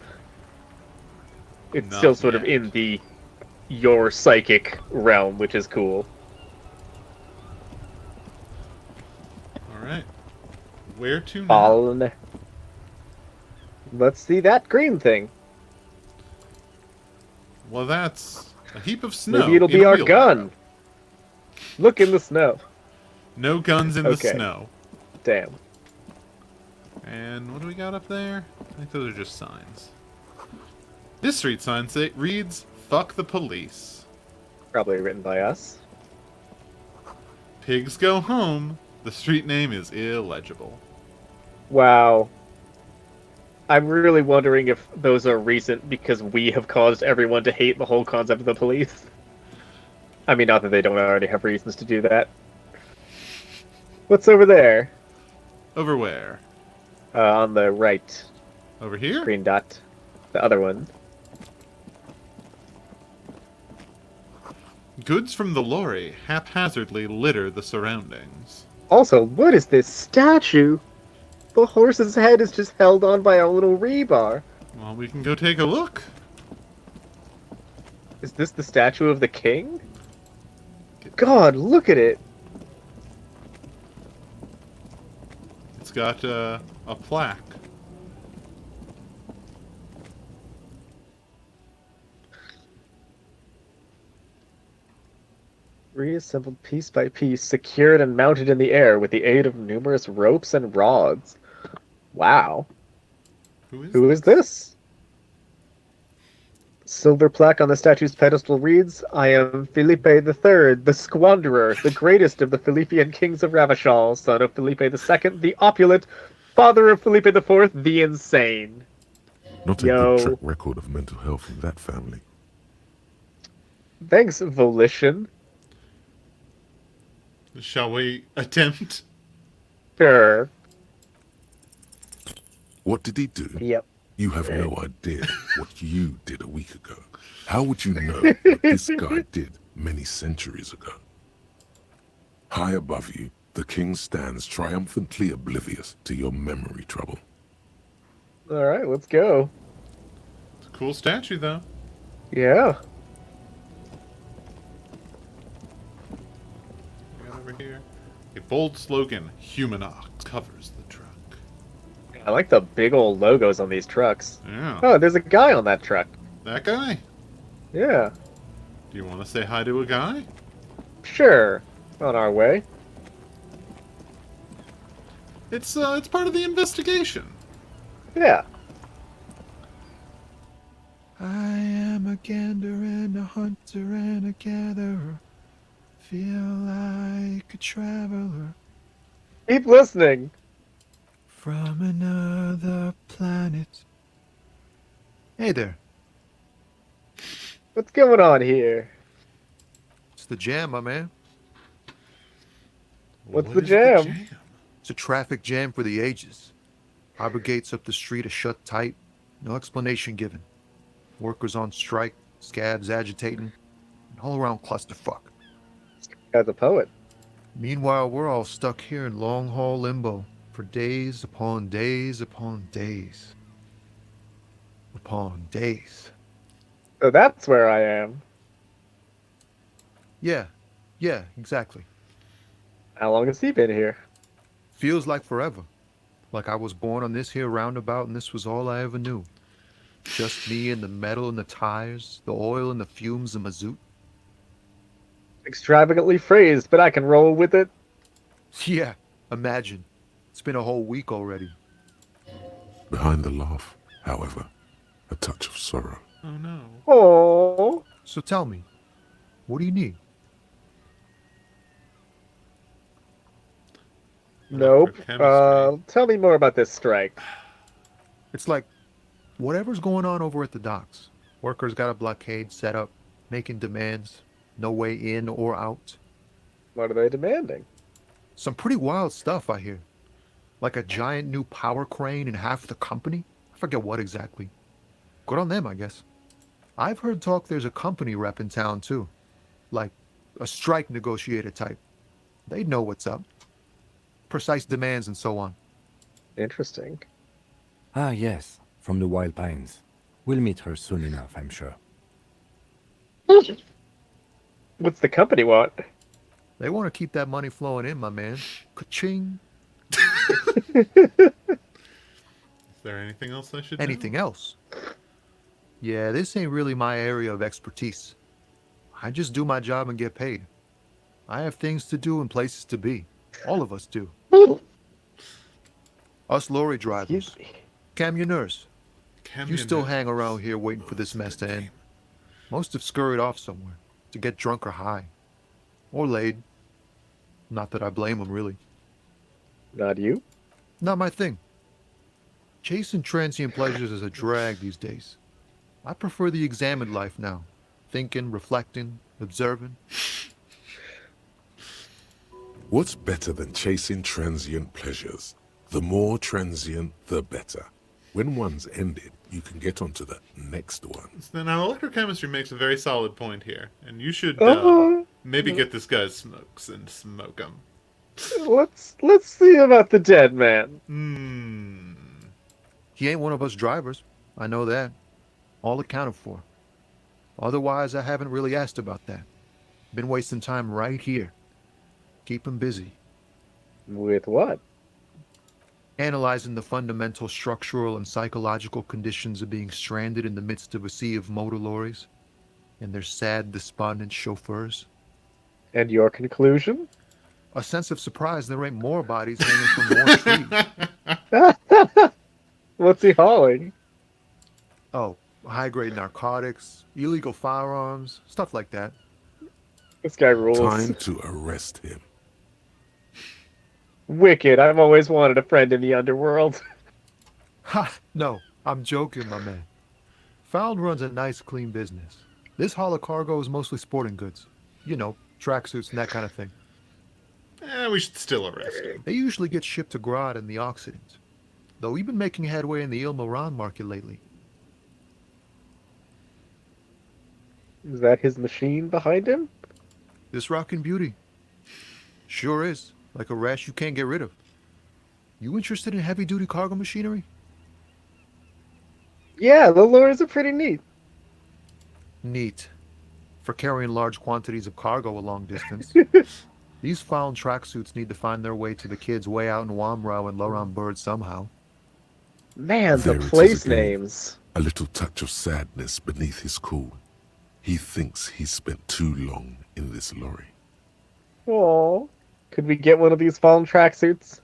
It's still Not sort of yet. in the your psychic realm, which is cool. All right, where to now? Fallen. Let's see that green thing. Well, that's a heap of snow. Maybe it'll in be a our wheelbarrow. gun. Look in the snow. No guns in the Okay. snow. Damn. And what do we got up there? I think those are just signs. This street sign reads, "Fuck the police." Probably written by us. Pigs go home. The street name is illegible. Wow. I'm really wondering if those are recent because we have caused everyone to hate the whole concept of the police. I mean, not that they don't already have reasons to do that. What's over there? Over where? On the right. Over here? Green dot. The other one. Goods from the lorry haphazardly litter the surroundings. Also, what is this statue? The horse's head is just held on by a little rebar. Well, we can go take a look. Is this the statue of the king? God, look at it! It's got a plaque. Reassembled piece by piece, secured and mounted in the air with the aid of numerous ropes and rods. Wow. Who is this? Silver plaque on the statue's pedestal reads, "I am Felipe III, the Squanderer, the greatest of the Philippian kings of Ravachol, son of Felipe II, the opulent, father of Felipe IV, the insane." Not a good track record of mental health in that family. Thanks, Volition. Shall we attempt? Sure. What did he do? Yep. You have no idea what you did a week ago. How would you know what this guy did many centuries ago? High above you, the king stands triumphantly oblivious to your memory trouble. Alright, let's go. It's a cool statue, though. Yeah. We got over here. A bold slogan, "Human ox covers the truck." I like the big old logos on these trucks. Yeah. Oh, there's a guy on that truck. That guy? Yeah. Do you want to say hi to a guy? Sure. On our way. It's part of the investigation. Yeah. I am a gander and a hunter and a gatherer. Feel like a traveler Keep listening. from another planet. Hey there. What's going on here? It's the jam, my man. What's the jam? It's a traffic jam for the ages. Harbor gates up the street are shut tight. No explanation given. Workers on strike, scabs agitating, an all-around clusterfuck. Guy's a poet. Meanwhile, we're all stuck here in long-haul limbo for days upon days upon days. Upon days. So that's where I am. Yeah, exactly. How long has he been here? Feels like forever. Like I was born on this here roundabout and this was all I ever knew. Just me and the metal and the tires, the oil and the fumes of mazout. Extravagantly phrased, but I can roll with it. Yeah, imagine. It's been a whole week already. Behind the laugh, however, a touch of sorrow. Oh no. Oh. So tell me, what do you need? Nope. Tell me more about this strike. It's like whatever's going on over at the docks. Workers got a blockade set up, making demands. No way in or out. What are they demanding? Some pretty wild stuff, I hear. Like a giant new power crane in half the company, I forget what exactly. Good on them, I guess. I've heard talk there's a company rep in town, too. Like, a strike negotiator type. They'd know what's up. Precise demands and so on. Interesting. Ah, yes, from the Wild Pines. We'll meet her soon enough, I'm sure. What's the company want? They want to keep that money flowing in, my man. Ka-ching. Is there anything else I should Anything know? else? Yeah, this ain't really my area of expertise. I just do my job and get paid. I have things to do and places to be. All of us do. Us lorry drivers. Camionneurs. You still hang around here waiting for this mess to end. Most have scurried off somewhere to get drunk or high. Or laid. Not that I blame them, really. Not you? Not my thing. Chasing transient pleasures is a drag these days. I prefer the examined life now. Thinking, reflecting, observing. What's better than chasing transient pleasures? The more transient, the better. When one's ended, you can get onto the next one. So now, electrochemistry makes a very solid point here, and you should maybe get this guy's smokes and smoke them. Let's see about the dead man. He ain't one of us drivers. I know that. All accounted for. Otherwise, I haven't really asked about that. Been wasting time right here. Keep him busy. With what? Analyzing the fundamental structural and psychological conditions of being stranded in the midst of a sea of motor lorries and their sad, despondent chauffeurs. And your conclusion? A sense of surprise there ain't more bodies hanging from more trees. What's he hauling? Oh, high-grade narcotics, illegal firearms, stuff like that. This guy rules. Time to arrest him. Wicked. I've always wanted a friend in the underworld. Ha! No, I'm joking, my man. Found runs a nice, clean business. This haul of cargo is mostly sporting goods. You know, tracksuits and that kind of thing. We should still arrest him. They usually get shipped to Grodd in the Occident. Though we've been making headway in the Il Moran market lately. Is that his machine behind him? This rockin' beauty. Sure is. Like a rash you can't get rid of. You interested in heavy-duty cargo machinery? Yeah, the lures are pretty neat. Neat. For carrying large quantities of cargo a long distance. These found tracksuits need to find their way to the kids way out in Wamrau and Laurent Bird somehow. Man, There the it is place again. names. A little touch of sadness beneath his cool. He thinks he's spent too long in this lorry. Oh, could we get one of these fallen tracksuits?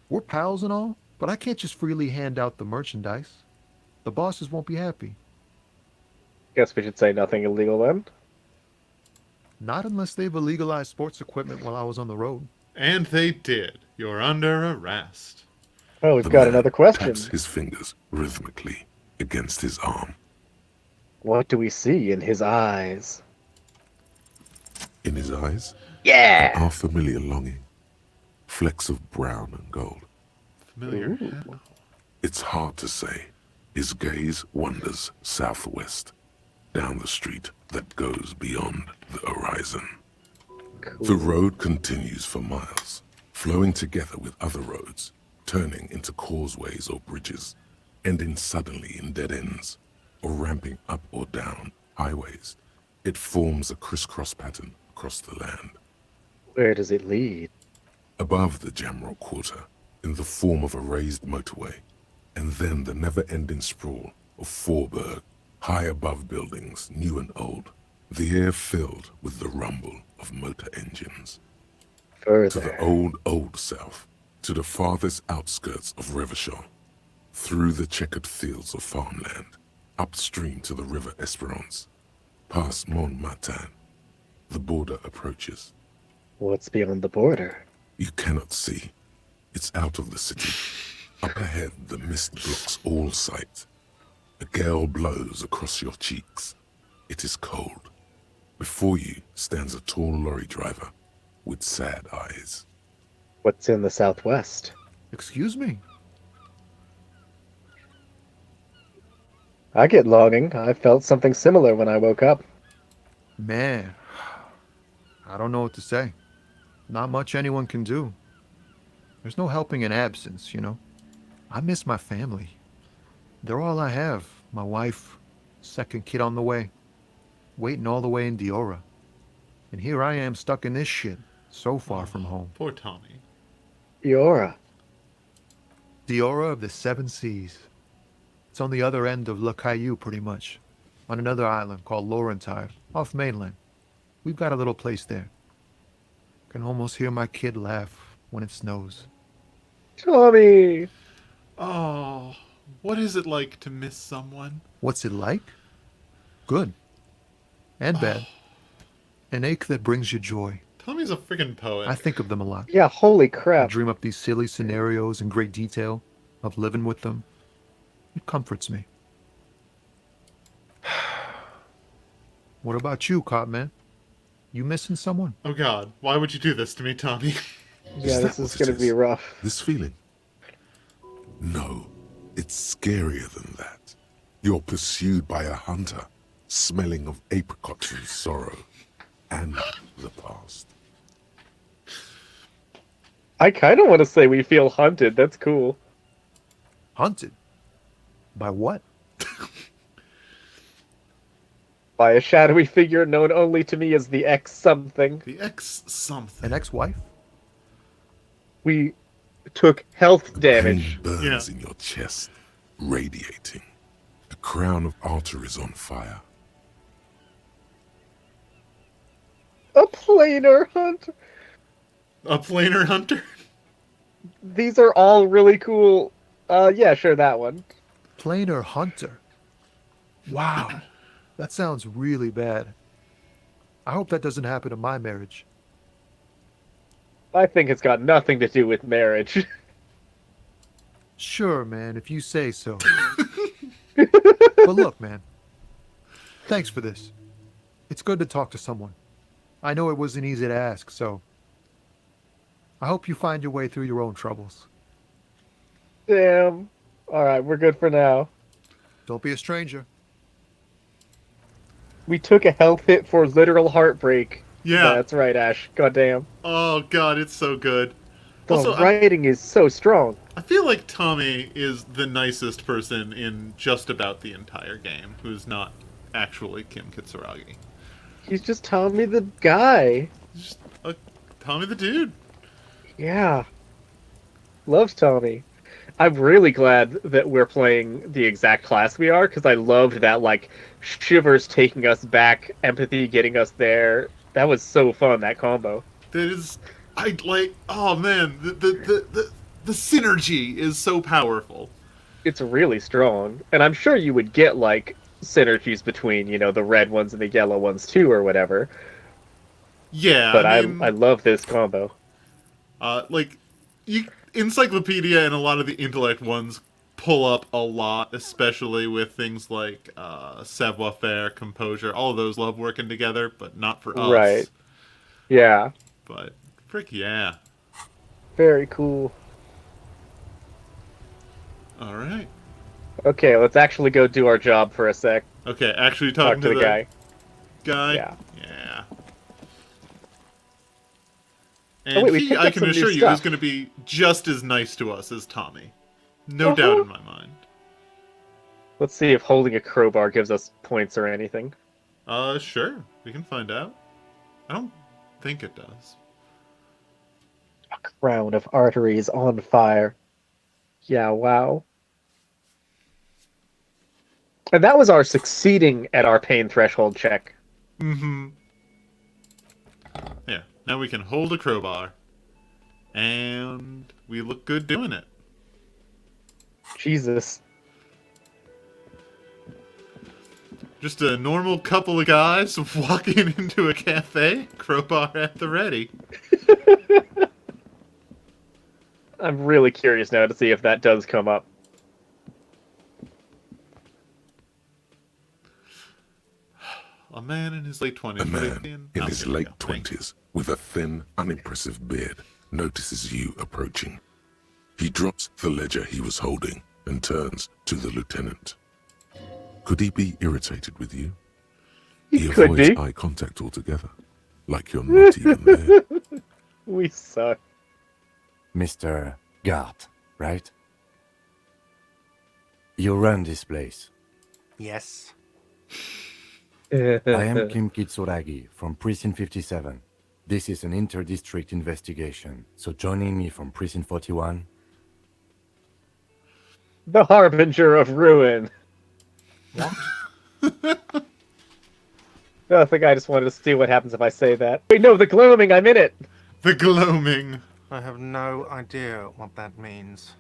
We're pals and all, but I can't just freely hand out the merchandise. The bosses won't be happy. Guess we should say nothing illegal then. Not unless they've illegalized sports equipment while I was on the road. And they did. You're under arrest. Oh, we've The got man another question. taps his fingers rhythmically against his arm. What do we see in his eyes? In his eyes, Yeah! our familiar longing. Flecks of brown and gold. Familiar. It's hard to say. His gaze wanders southwest, down the street that goes beyond the horizon. Cool. The road continues for miles, flowing together with other roads, turning into causeways or bridges, ending suddenly in dead ends, or ramping up or down highways. It forms a crisscross pattern across the land. Where does it lead? Above the Jamrock Quarter, in the form of a raised motorway, and then the never-ending sprawl of Forburg, high above buildings, new and old, the air filled with the rumble of motor engines. Further. To the old south, to the farthest outskirts of Revachol, through the checkered fields of farmland, upstream to the river Esperance, past Montmartin, the border approaches. What's beyond the border? You cannot see. It's out of the city. Up ahead, the mist blocks all sight. A gale blows across your cheeks. It is cold. Before you stands a tall lorry driver with sad eyes. What's in the southwest? Excuse me? I get longing. I felt something similar when I woke up. Man, I don't know what to say. Not much anyone can do. There's no helping in absence, you know. I miss my family. They're all I have. My wife, second kid on the way, waiting all the way in Diora. And here I am stuck in this shit, so far from home. Poor Tommy. Diora. Diora of the Seven Seas. It's on the other end of Le Caillou, pretty much. On another island called Laurentide, off mainland. We've got a little place there. Can almost hear my kid laugh when it snows. Tommy! Oh, what is it like to miss someone? What's it like? Good. And bad. An ache that brings you joy. Tommy's a freaking poet. I think of them a lot. Yeah, holy I crap. dream up these silly scenarios in great detail of living with them. It comforts me. What about you, Cop Man? You missing someone? Oh God, why would you do this to me, Tommy? Yeah, this is going to be rough. This feeling? No, it's scarier than that. You're pursued by a hunter, smelling of apricots and sorrow, and the past. I kind of want to say we feel hunted. That's cool. Hunted? By what? By a shadowy figure known only to me as the X-something. The X-something. An ex-wife? We took health damage. Pain burns in your chest, radiating. The crown of arteries on fire. A planar hunter. A planar hunter? These are all really cool. Yeah, sure, that one. Planar hunter? Wow. That sounds really bad. I hope that doesn't happen in my marriage. I think it's got nothing to do with marriage. Sure, man, if you say so. But look, man. Thanks for this. It's good to talk to someone. I know it wasn't easy to ask, so I hope you find your way through your own troubles. Damn. Alright, we're good for now. Don't be a stranger. We took a health hit for literal heartbreak. Yeah. That's right, Ash. Goddamn. Oh God, it's so good. The Also, writing is so strong. I feel like Tommy is the nicest person in just about the entire game who's not actually Kim Kitsuragi. He's just Tommy the guy. Just Tommy the dude. Yeah. Loves Tommy. I'm really glad that we're playing the exact class we are, because I loved that, like, shivers taking us back, empathy getting us there. That was so fun, that combo. That is, oh man, the synergy is so powerful. It's really strong. And I'm sure you would get, like, synergies between, you know, the red ones and the yellow ones too, or whatever. Yeah, But I mean, I love this combo. Encyclopedia and a lot of the intellect ones pull up a lot, especially with things like savoir-faire, composure. All of those love working together, but not for us. Right. Yeah. But, frick yeah. Very cool. Alright. Okay, let's actually go do our job for a sec. Okay, actually talking to the guy. Yeah. And Oh, wait, we he, picked I up can some new assure you, stuff. is going to be just as nice to us as Tommy. No doubt in my mind. Let's see if holding a crowbar gives us points or anything. Sure. We can find out. I don't think it does. A crown of arteries on fire. Yeah, wow. And that was our succeeding at our pain threshold check. Mm-hmm. Yeah, now we can hold a crowbar. And we look good doing it. Jesus. Just a normal couple of guys walking into a cafe, crowbar at the ready. I'm really curious now to see if that does come up. A man in his late 20s. A man in his late 20s, with a thin, unimpressive beard, notices you approaching. He drops the ledger he was holding and turns to the lieutenant. Could he be irritated with you? He could avoids be. eye contact altogether, like you're not even there. We suck. Mr. Gart, right? You run this place. Yes. I am Kim Kitsuragi from Precinct 57. This is an inter-district investigation, so joining me from Precinct 41... The Harbinger of Ruin. What? I think I just wanted to see what happens if I say that. Wait, no, the gloaming, I'm in it! The gloaming. I have no idea what that means.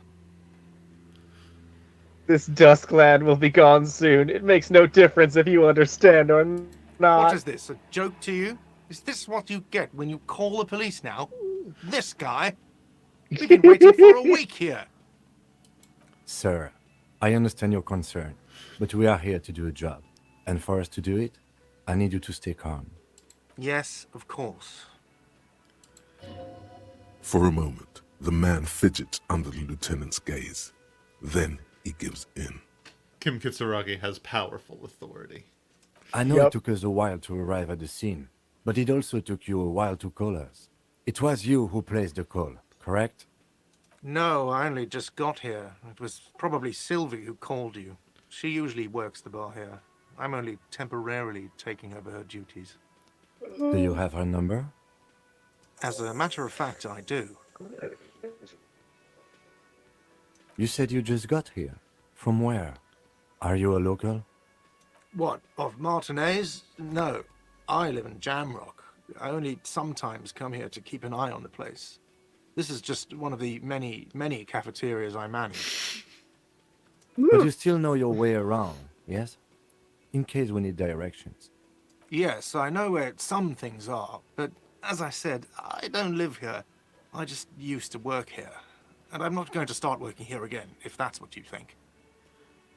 This Duskland will be gone soon. It makes no difference if you understand or not. What is this, a joke to you? Is this what you get when you call the police now? This guy? We've been waiting for a week here. Sir, I understand your concern, but we are here to do a job. And for us to do it, I need you to stay calm. Yes, of course. For a moment, the man fidgets under the lieutenant's gaze. Then he gives in. Kim Kitsuragi has powerful authority. I know it took us a while to arrive at the scene, but it also took you a while to call us. It was you who placed the call, correct? No, I only just got here. It was probably Sylvie who called you. She usually works the bar here. I'm only temporarily taking over her duties. Do you have her number? As a matter of fact, I do. You said you just got here. From where? Are you a local? What, of Martinez? No, I live in Jamrock. I only sometimes come here to keep an eye on the place. This is just one of the many, many cafeterias I manage. But you still know your way around, yes? In case we need directions. Yes, I know where some things are, but as I said, I don't live here. I just used to work here. And I'm not going to start working here again, if that's what you think.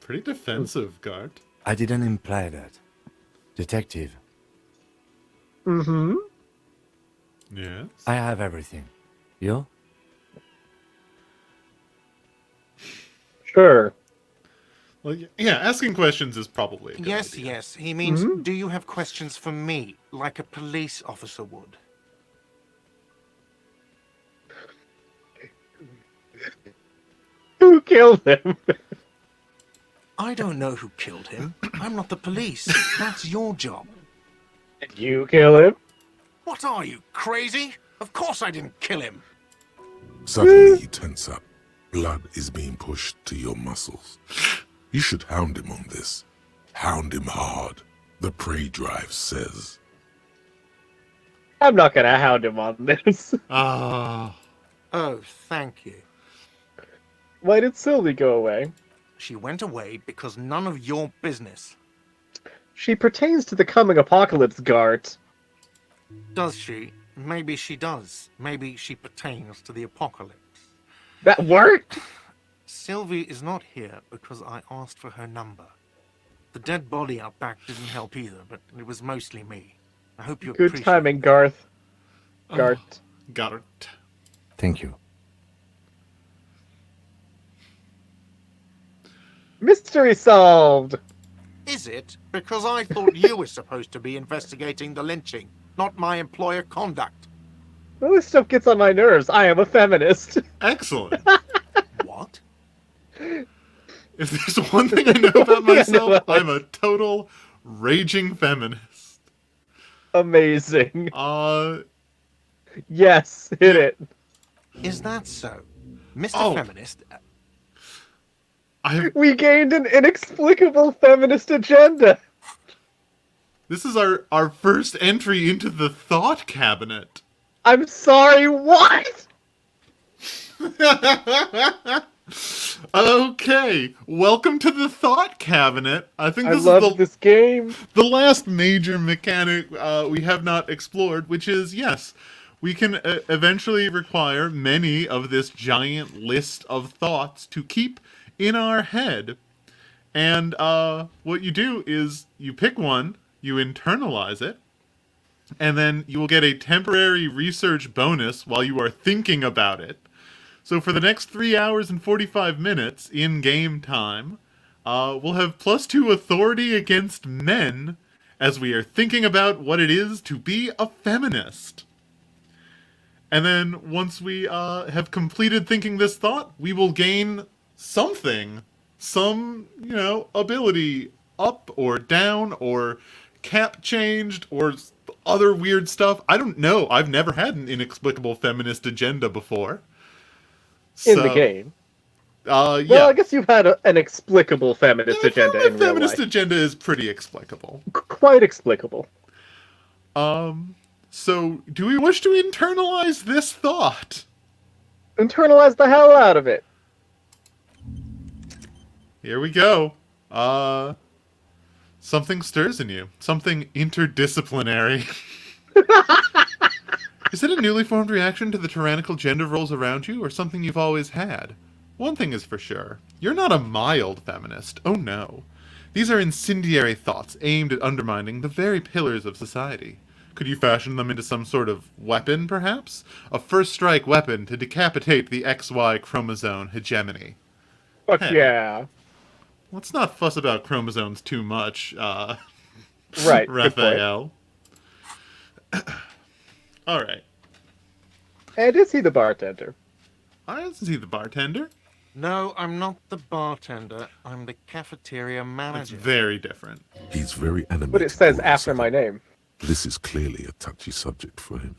Pretty defensive, Gart. I didn't imply that. Detective. Mm-hmm. Yes. I have everything. You? Sure. Well, yeah, asking questions is probably a good Yes, idea. yes. He means, do you have questions for me, like a police officer would? Who killed him? I don't know who killed him. I'm not the police. That's your job. Did you kill him? What are you, crazy? Of course I didn't kill him. Suddenly you tense up. Blood is being pushed to your muscles. You should hound him on this. Hound him hard. The prey drive says. I'm not gonna hound him on this. Ah. Oh, thank you. Why did Sylvie go away? She went away because none of your business. She pertains to the coming apocalypse, Gart. Does she? Maybe she does. Maybe she pertains to the apocalypse. That worked? Sylvie is not here because I asked for her number. The dead body out back didn't help either, but it was mostly me. I hope you Good appreciate timing, Garth. Gart. Oh, Gart. Thank you. Mystery solved! Is it? Because I thought you were supposed to be investigating the lynching, not my employer conduct. Well, this stuff gets on my nerves. I am a feminist. Excellent. What? If there's one thing I know about myself, I'm a total raging feminist. Amazing. Yes, hit it. Is that so? Mr. Feminist... We gained an inexplicable feminist agenda. This is our first entry into the thought cabinet. I'm sorry, what? Okay, welcome to the thought cabinet. I think I this love is this game. The last major mechanic we have not explored, which is, yes, we can eventually require many of this giant list of thoughts to keep in our head. And what you do is you pick one, you internalize it, and then you will get a temporary research bonus while you are thinking about it. So for the next 3 hours and 45 minutes in game time, We'll have +2 authority against men as we are thinking about what it is to be a feminist. And then once we have completed thinking this thought, we will gain something. Some, ability up or down or cap changed or other weird stuff. I don't know. I've never had an inexplicable feminist agenda before. In the game. Yeah. Well, I guess you've had an explicable feminist agenda in real life. Feminist agenda is pretty explicable. Quite explicable. So, do we wish to internalize this thought? Internalize the hell out of it. Here we go. Something stirs in you. Something interdisciplinary. Is it a newly formed reaction to the tyrannical gender roles around you, or something you've always had? One thing is for sure. You're not a mild feminist. Oh no. These are incendiary thoughts aimed at undermining the very pillars of society. Could you fashion them into some sort of weapon, perhaps? A first-strike weapon to decapitate the XY chromosome hegemony. Fuck yeah. Let's not fuss about chromosomes too much, right, Raphael. Alright. And is he the bartender? Is he the bartender? No, I'm not the bartender. I'm the cafeteria manager. It's very different. He's very animated. But it says after my name. This is clearly a touchy subject for him.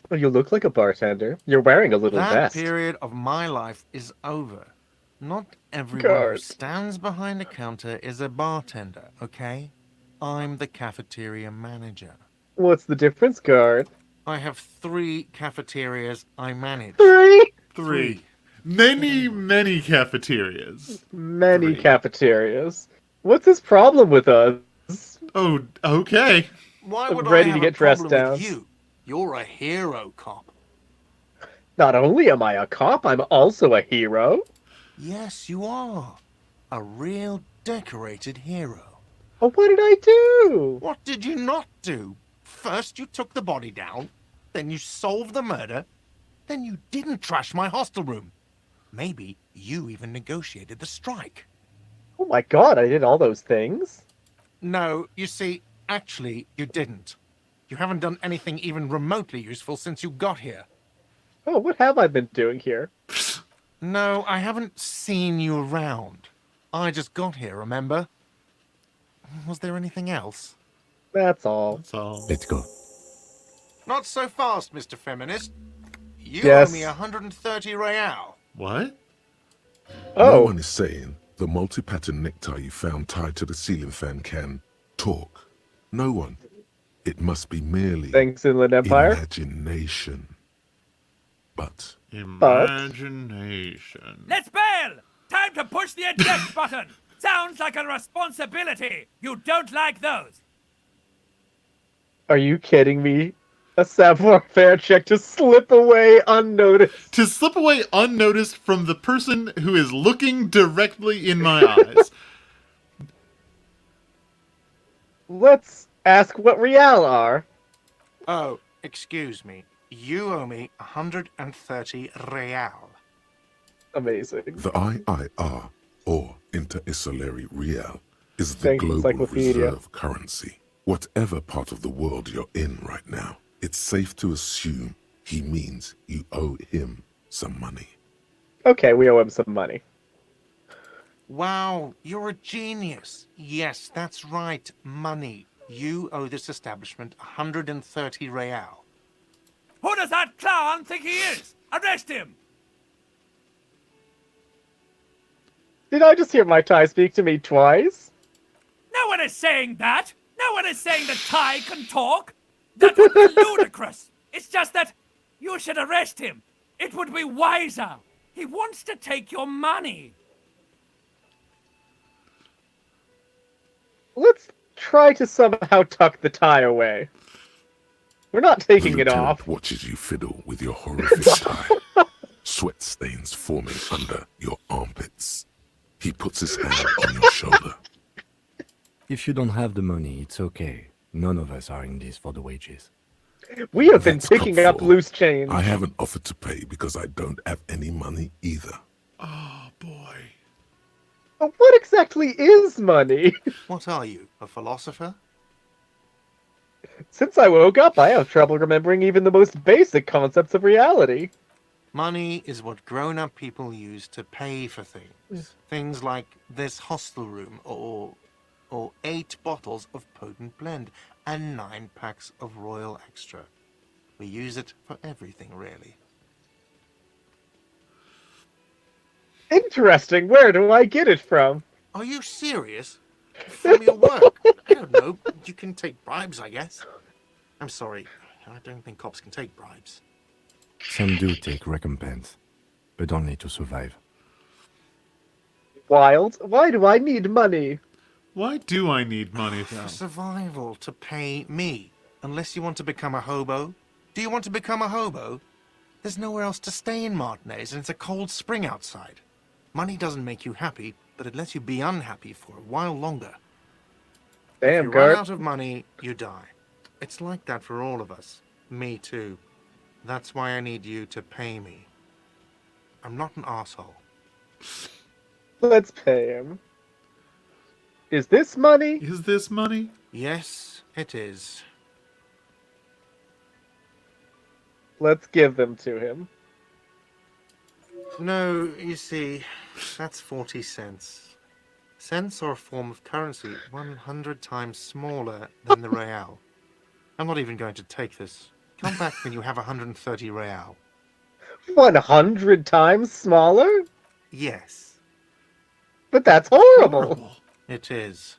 Well, you look like a bartender. You're wearing a little vest. That period of my life is over. Not everyone who stands behind a counter is a bartender, okay? I'm the cafeteria manager. What's the difference, guard? I have 3 cafeterias I manage. 3? Many cafeterias. Many cafeterias. What's his problem with us? Oh, okay. Why would Ready I to have get a dressed problem down. with you? You're a hero cop. Not only am I a cop, I'm also a hero. Yes, you are. A real decorated hero. Oh, what did I do? What did you not do? First you took the body down, then you solved the murder, then you didn't trash my hostel room. Maybe you even negotiated the strike. Oh my god, I did all those things? No, you see, actually, you didn't. You haven't done anything even remotely useful since you got here. Oh, what have I been doing here? No, I haven't seen you around. I just got here, remember? Was there anything else? That's all. That's all. Let's go. Not so fast, Mr. Feminist. You Yes. owe me 130 real. What? No one is saying the multi-pattern necktie you found tied to the ceiling fan can talk. No one. It must be merely Thanks, Inland Empire. imagination. But imagination. Let's bail! Time to push the eject button! Sounds like a responsibility! You don't like those! Are you kidding me? A savoir-faire check to slip away unnoticed. To slip away unnoticed from the person who is looking directly in my eyes. Let's ask what real are. Oh, excuse me. You owe me 130 real. Amazing. the IIR, or Inter-Isolary Real, is the Thank you, global Encyclopedia. reserve currency. Whatever part of the world you're in right now, it's safe to assume he means you owe him some money. Okay, we owe him some money. Wow, you're a genius. Yes, that's right. Money. You owe this establishment 130 real. Who does that clown think he is? Arrest him! Did I just hear my tie speak to me twice? No one is saying that! No one is saying that Ty can talk! That would be ludicrous! It's just that you should arrest him. It would be wiser. He wants to take your money. Let's try to somehow tuck the tie away. We're not taking it Lieutenant off. watches you fiddle with your horrific tie. Sweat stains forming under your armpits. He puts his hand on your shoulder. If you don't have the money, it's okay. None of us are in this for the wages. We have been That's picking cop up for. loose change. I haven't offered to pay because I don't have any money either. Oh, boy. What exactly is money? What are you, a philosopher? Since I woke up, I have trouble remembering even the most basic concepts of reality. Money is what grown-up people use to pay for things. Things like this hostel room, or 8 bottles of potent blend, and 9 packs of Royal Extra. We use it for everything, really. Interesting. Where do I get it from? Are you serious? From your work? I don't know. You can take bribes, I guess. I'm sorry. I don't think cops can take bribes. Some do take recompense, but only to survive. Wild. Why do I need money? Why do I need money, though? For survival, to pay me. Unless you want to become a hobo. Do you want to become a hobo? There's nowhere else to stay in Martinez, and it's a cold spring outside. Money doesn't make you happy, but it lets you be unhappy for a while longer. If Damn, you run Gert. out of money, you die. It's like that for all of us. Me too. That's why I need you to pay me. I'm not an asshole. Let's pay him. Is this money? Is this money? Yes, it is. Let's give them to him. No, you see, that's 40 cents. Cents are a form of currency 100 times smaller than the real. I'm not even going to take this. Come back when you have 130 real. 100 times smaller? Yes, But that's horrible. it is.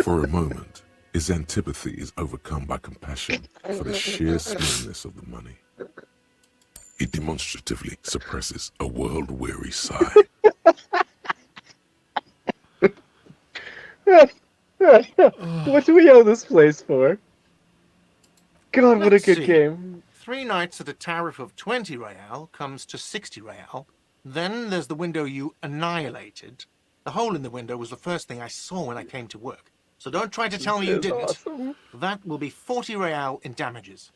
For a moment, his antipathy is overcome by compassion for the sheer smallness of the money. He demonstratively suppresses a world-weary sigh. What do we owe this place for? God, what a Let's good see. game. 3 nights at a tariff of 20 real comes to 60 real. Then there's the window you annihilated. The hole in the window was the first thing I saw when I came to work. So don't try to tell me you This is didn't. awesome. That will be 40 real in damages.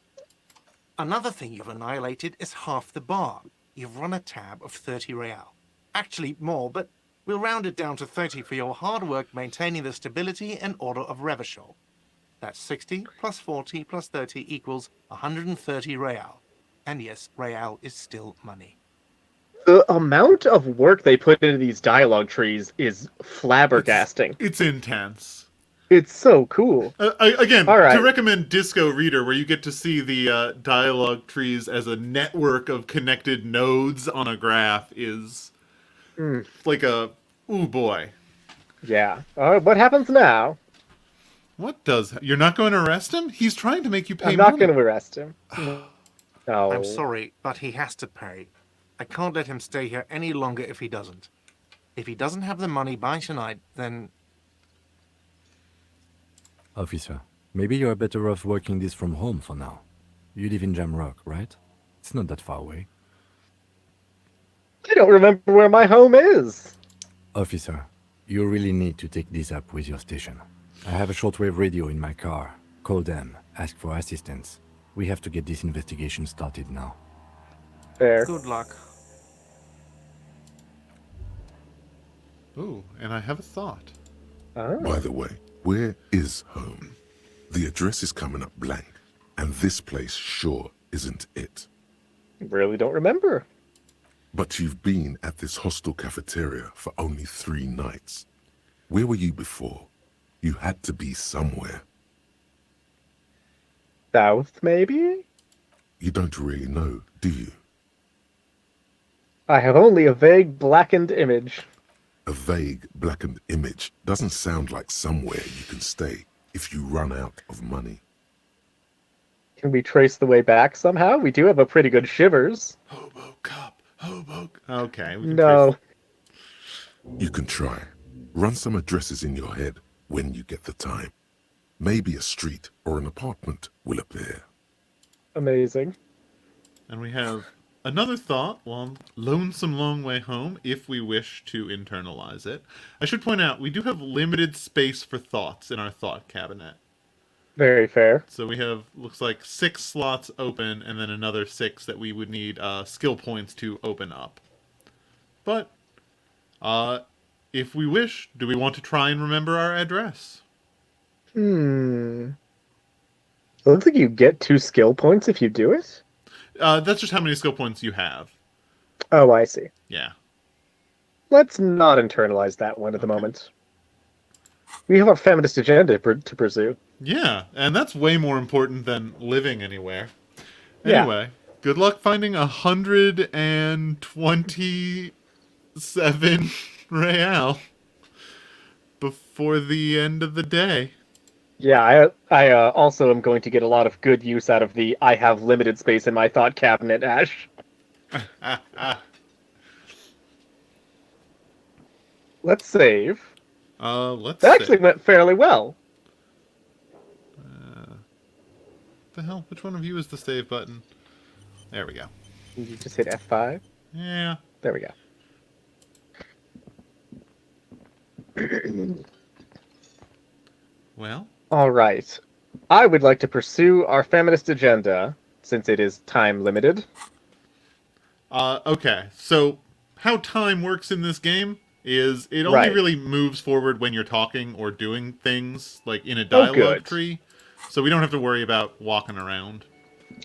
Another thing you've annihilated is half the bar. You've run a tab of 30 real. Actually more, but we'll round it down to 30 for your hard work maintaining the stability and order of Revachol. That's 60 plus 40 plus 30 equals 130 real. And yes, real is still money. The amount of work they put into these dialogue trees is flabbergasting. It's intense. It's so cool. Again, All right. to recommend Disco Reader, where you get to see the dialogue trees as a network of connected nodes on a graph, is like a ooh boy. Yeah. What happens now? What does you're not going to arrest him? He's trying to make you pay I'm not money. going to arrest him. No. I'm sorry, but he has to pay. I can't let him stay here any longer if he doesn't. If he doesn't have the money by tonight, then... Officer, maybe you're better off working this from home for now. You live in Jamrock, right? It's not that far away. I don't remember where my home is. Officer, you really need to take this up with your station. I have a shortwave radio in my car. Call them, ask for assistance. We have to get this investigation started now. Fair. Good luck. Ooh, and I have a thought. By the way, where is home? The address is coming up blank, and this place sure isn't it. Really don't remember. But you've been at this hostel cafeteria for only 3 nights. Where were you before? You had to be somewhere. South, maybe? You don't really know, do you? I have only a vague blackened image. A vague, blackened image doesn't sound like somewhere you can stay if you run out of money. Can we trace the way back somehow? We do have a pretty good shivers. Hobo cop, hobo. Okay. We can No. You can try. Run some addresses in your head when you get the time. Maybe a street or an apartment will appear. Amazing. And we have another thought, Lonesome Long Way Home, if we wish to internalize it. I should point out, we do have limited space for thoughts in our thought cabinet. Very fair. So we have, looks like 6 slots open, and then another 6 that we would need skill points to open up. But If we wish, do we want to try and remember our address? It looks like you get 2 skill points if you do it. That's just how many skill points you have. Oh, I see. Yeah. Let's not internalize that one at the moment. We have our feminist agenda to pursue. Yeah, and that's way more important than living anywhere. Yeah. Anyway, good luck finding 127 real before the end of the day. Yeah, I also am going to get a lot of good use out of the I have limited space in my thought cabinet, Ash. Let's save. Let's That actually went fairly well. The hell? Which one of you is the save button? There we go. You just hit F5? Yeah. There we go. Well? Alright. I would like to pursue our feminist agenda, since it is time limited. Okay. So, how time works in this game is it only really moves forward when you're talking or doing things, like in a dialogue tree. So we don't have to worry about walking around.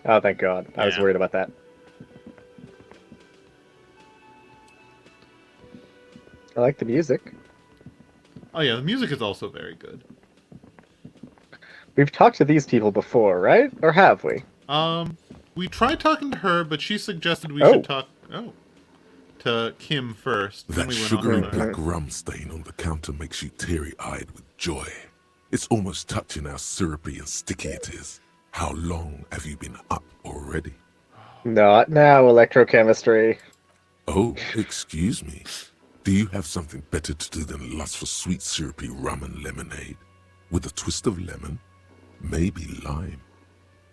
Oh, thank God. I was worried about that. I like the music. Oh yeah, the music is also very good. We've talked to these people before, right? Or have we? We tried talking to her, but she suggested we should talk to Kim first. That sugary black rum stain on the counter makes you teary-eyed with joy. It's almost touching how syrupy and sticky it is. How long have you been up already? Not now, electrochemistry. Oh, excuse me. Do you have something better to do than lust for sweet syrupy rum and lemonade? With a twist of lemon? Maybe lime?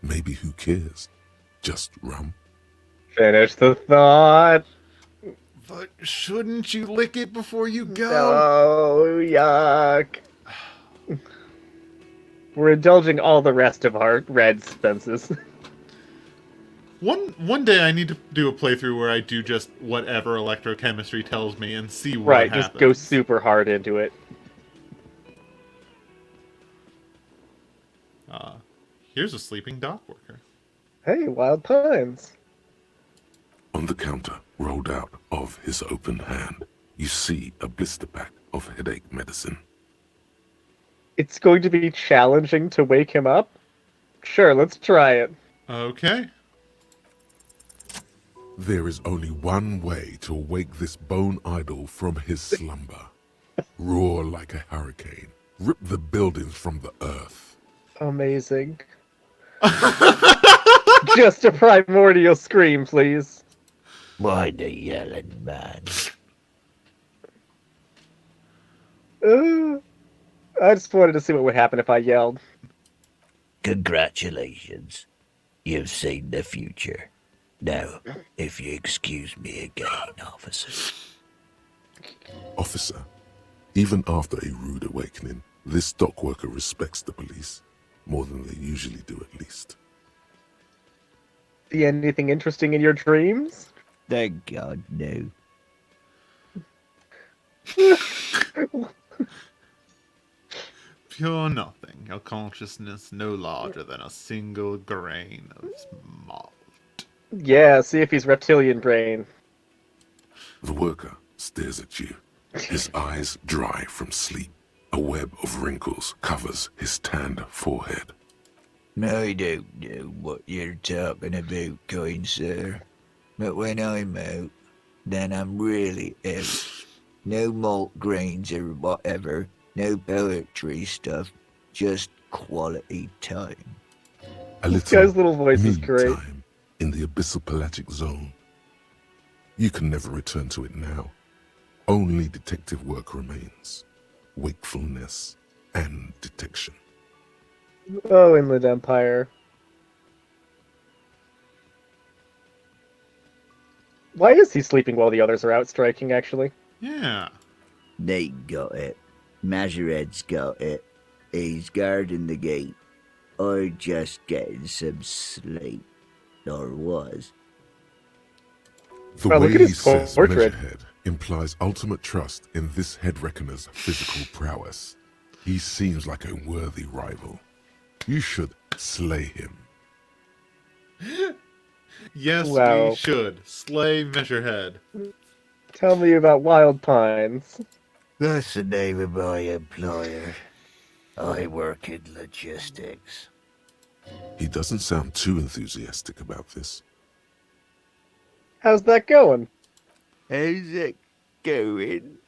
Maybe who cares? Just rum? Finish the thought. But shouldn't you lick it before you go? Oh, yuck. We're indulging all the rest of our red senses. One day I need to do a playthrough where I do just whatever electrochemistry tells me and see what happens. Just go super hard into it. Here's a sleeping dock worker. Hey, Wild Pines. On the counter, rolled out of his open hand, you see a blister pack of headache medicine. It's going to be challenging to wake him up? Sure, let's try it. Okay. There is only one way to awake this bone idol from his slumber. Roar like a hurricane. Rip the buildings from the earth. Amazing. Just a primordial scream, please. Why the yelling, man? I just wanted to see what would happen if I yelled. Congratulations. You've seen the future. Now, if you excuse me again, officer. Officer, even after a rude awakening, this dock worker respects the police. More than they usually do, at least. See anything interesting in your dreams? Thank God, no. Pure nothing, a consciousness no larger than a single grain of malt. Yeah, see if he's reptilian brain. The worker stares at you, his eyes dry from sleep. A web of wrinkles covers his tanned forehead. I don't know what you're talking about, kind sir. But when I'm out, then I'm really out. No malt grains or whatever. No poetry stuff. Just quality time. A This guy's little voice is me great. Time in the abyssal pelagic zone. You can never return to it now. Only detective work remains. Wakefulness and detection. Oh, Inland Empire. Why is he sleeping while the others are out striking, actually? Yeah. They got it. Majorette's got it. He's guarding the gate. Or just getting some sleep. Or was. The Oh, way look at he his says portrait. Measurehead implies ultimate trust in this head reckoner's physical prowess. He seems like a worthy rival. You should slay him. Yes, Wow. we should. Slay Measurehead. Tell me about Wild Pines. That's the name of my employer. I work in logistics. He doesn't sound too enthusiastic about this. How's that going? How's it going?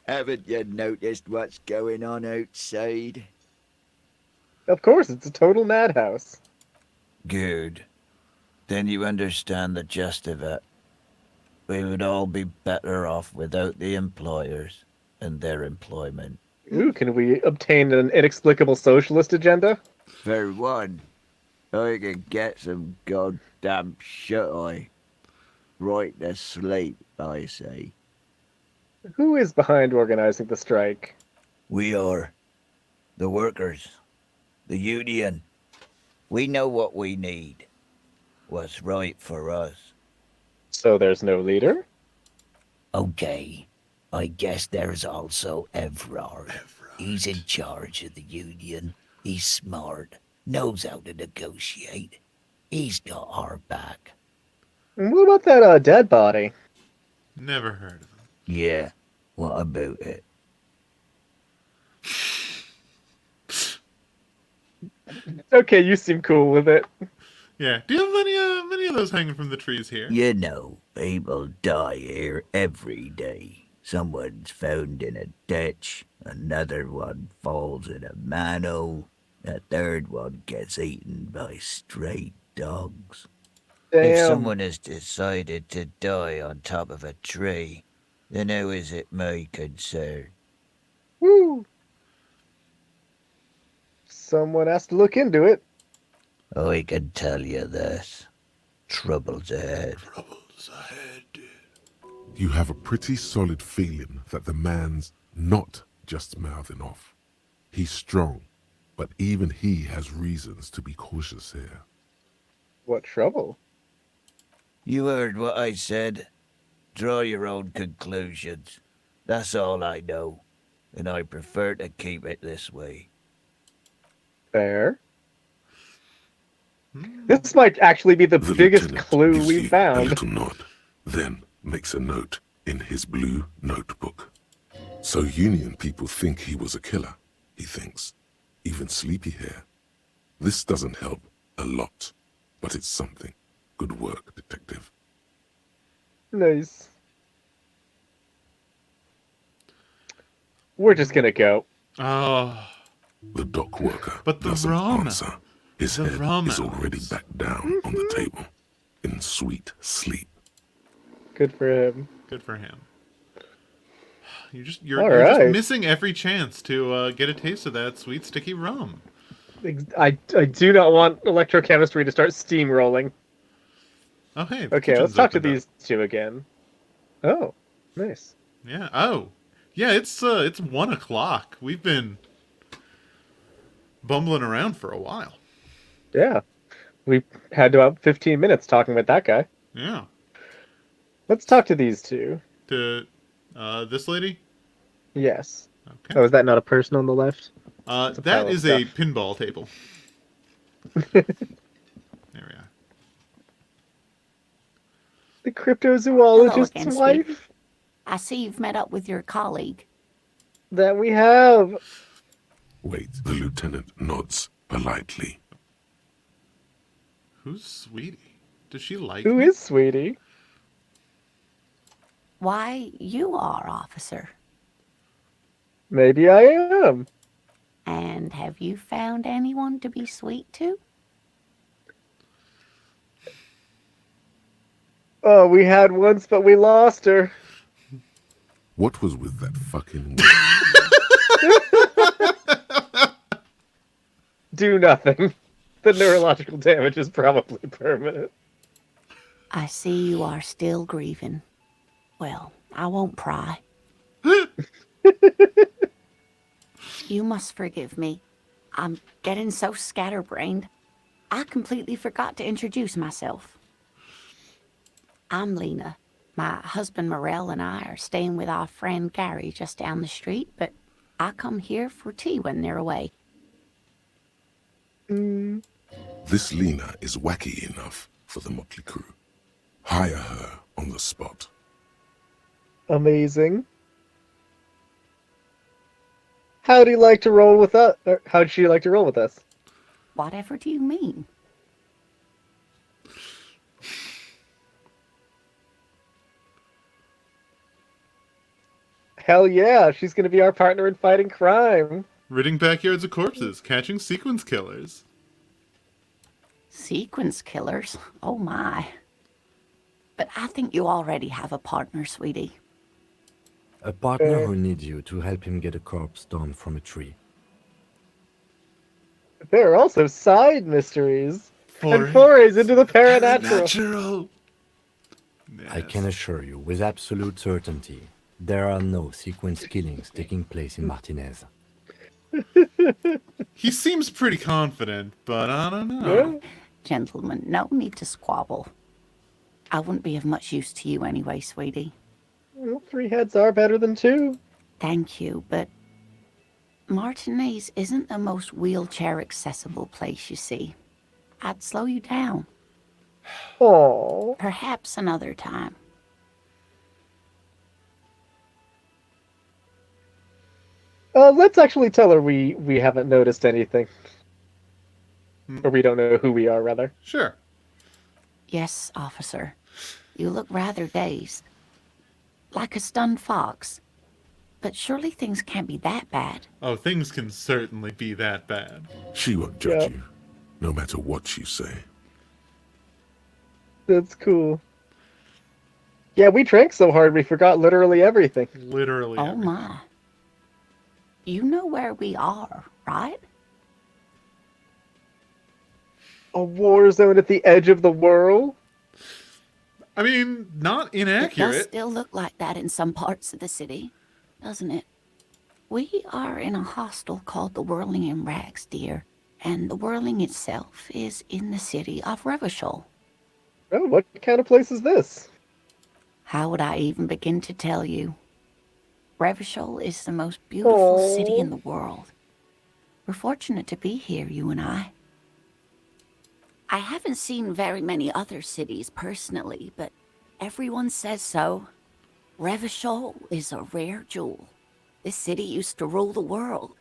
Haven't you noticed what's going on outside? Of course, it's a total madhouse. Good. Then you understand the gist of it. We would all be better off without the employers and their employment. Ooh, can we obtain an inexplicable socialist agenda? For one, I can get some goddamn shut-eye. Right to sleep, I say. Who is behind organizing the strike? We are. The workers. The union. We know what we need. What's right for us. So there's no leader? Okay. I guess there's also Evrard. He's in charge of the union. He's smart. Knows how to negotiate. He's got our back. And what about that dead body? Never heard of him. Yeah. What about it? Okay, you seem cool with it. Yeah. Do you have many of those hanging from the trees here? You know, people die here every day. Someone's found in a ditch, another one falls in a manhole, a third one gets eaten by stray dogs. Damn. If someone has decided to die on top of a tree, then how is it my concern? Woo! Someone has to look into it. I can tell you this. Trouble's ahead. You have a pretty solid feeling that the man's not just mouthing off. He's strong, but even he has reasons to be cautious here. What trouble? You heard what I said. Draw your own conclusions. That's all I know, and I prefer to keep it this way. Fair. This might actually be the biggest lieutenant clue gives we've you a found. little nod, then makes a note in his blue notebook. So Union people think he was a killer, he thinks. Even sleepy hair. This doesn't help a lot, but it's something. Good work, detective. Nice. We're just gonna go. Oh. The dock worker But the doesn't rum. answer. His The head rum is already back down on the table, in sweet sleep. Good for him. Good for him. You're just All just right. missing every chance to get a taste of that sweet sticky rum. I do not want electrochemistry to start steamrolling. Oh hey. the Okay, let's kitchen's talk to opened up. these two again. Oh, nice. Yeah. Oh. Yeah, it's 1 o'clock. We've been bumbling around for a while. Yeah. We had about 15 minutes talking with that guy. Yeah. Let's talk to these two. To this lady? Yes. Okay. Oh, is that not a person on the left? It's a pile That of is a stuff. pinball table. There we are. The Hello cryptozoologist's again, wife? Steve. I see you've met up with your colleague. That we have. Wait, the lieutenant nods politely. Who's Sweetie? Does she like Who me? is Sweetie? Why, you are, officer. Maybe I am. And have you found anyone to be sweet to? Oh, we had once, but we lost her. What was with that fucking Do nothing. The neurological damage is probably permanent. I see you are still grieving. Well, I won't pry. You must forgive me. I'm getting so scatterbrained. I completely forgot to introduce myself. I'm Lena. My husband Morel and I are staying with our friend Gary just down the street, but I come here for tea when they're away. This Lena is wacky enough for the motley crew. Hire her on the spot. Amazing. How'd he like to roll with us? Or how'd she like to roll with us? Whatever do you mean? Hell yeah, she's gonna be our partner in fighting crime. Ridding backyards of corpses, catching sequence killers. Sequence killers? Oh my. But I think you already have a partner, sweetie. A partner who needs you to help him get a corpse down from a tree. There are also side mysteries and forays into the Paranatural. I can assure you, with absolute certainty, there are no sequence killings taking place in Martinez. He seems pretty confident, but I don't know. Gentlemen, no need to squabble. I wouldn't be of much use to you anyway, sweetie. Well, 3 heads are better than 2. Thank you, but Martinez isn't the most wheelchair-accessible place, you see. I'd slow you down. Oh. Perhaps another time. Let's actually tell her we haven't noticed anything. Or we don't know who we are, rather. Sure. Yes, officer. You look rather dazed. Like a stunned fox. But surely things can't be that bad. Oh, things can certainly be that bad. She won't judge you, no matter what you say. That's cool. Yeah, we drank so hard we forgot literally everything. Literally Oh my. You know where we are, right? A war zone at the edge of the world? I mean, not It inaccurate. does still look like that in some parts of the city, doesn't it? We are in a hostel called the Whirling in Rags, dear. And the Whirling itself is in the city of Revachol. Oh, what kind of place is this? How would I even begin to tell you? Revachol is the most beautiful city in the world. We're fortunate to be here, you and I. I haven't seen very many other cities personally, but everyone says so. Revachol is a rare jewel. This city used to rule the world,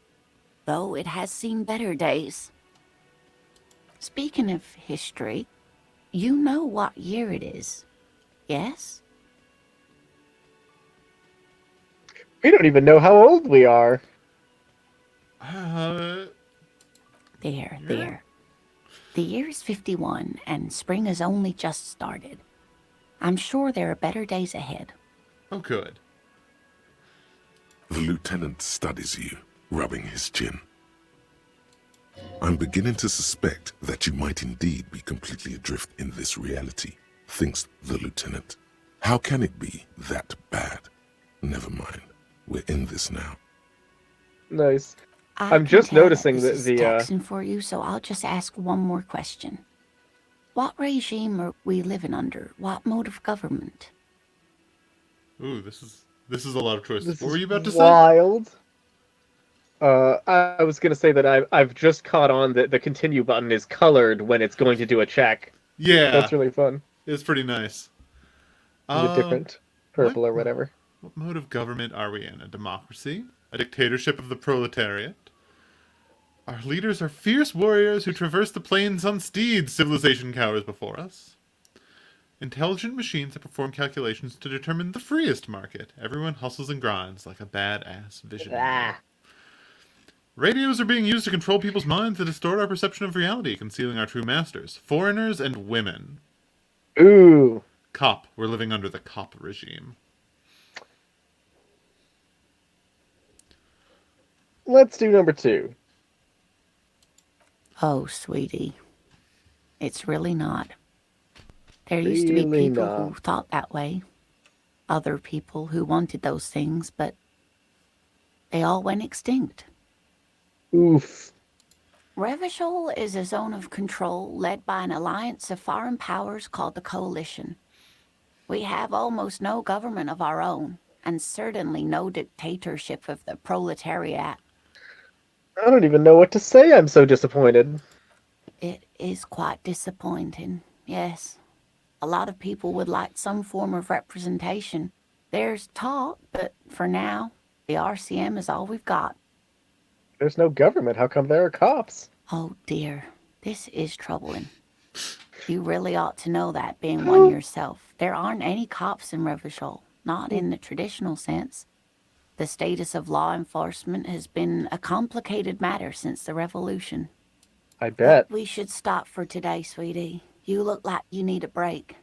though it has seen better days. Speaking of history, you know what year it is, yes? We don't even know how old we are. There. The year is 51, and spring has only just started. I'm sure there are better days ahead. Oh, good. The lieutenant studies you, rubbing his chin. I'm beginning to suspect that you might indeed be completely adrift in this reality, thinks the lieutenant. How can it be that bad? Never mind. We're in this now. Nice. I I'm can just tell noticing that that this the is taxing for you, so I'll just ask one more question. What regime are we living under? What mode of government? Ooh, this is a lot of choices. This What were you about to say? wild. I was gonna say that I've just caught on that the continue button is colored when it's going to do a check. Yeah. That's really fun. It's pretty nice. The different purple or whatever. What mode of government are we in? A democracy? A dictatorship of the proletariat? Our leaders are fierce warriors who traverse the plains on steeds. Civilization cowers before us. Intelligent machines that perform calculations to determine the freest market. Everyone hustles and grinds like a badass visionary. Radios are being used to control people's minds that distort our perception of reality, concealing our true masters. Foreigners and women. Ooh. Cop. We're living under the cop regime. Let's do number 2. Oh, sweetie. It's really not. There used to be Really people not. who thought that way. Other people who wanted those things, but they all went extinct. Oof. Revachol is a zone of control led by an alliance of foreign powers called the Coalition. We have almost no government of our own, and certainly no dictatorship of the proletariat. I don't even know what to say. I'm so disappointed. It is quite disappointing, yes. A lot of people would like some form of representation. There's talk, but for now, the RCM is all we've got. There's no government. How come there are cops? Oh dear, this is troubling. You really ought to know that, being one yourself. There aren't any cops in Revachol, not in the traditional sense. The status of law enforcement has been a complicated matter since the revolution. I bet. But we should stop for today, sweetie. You look like you need a break.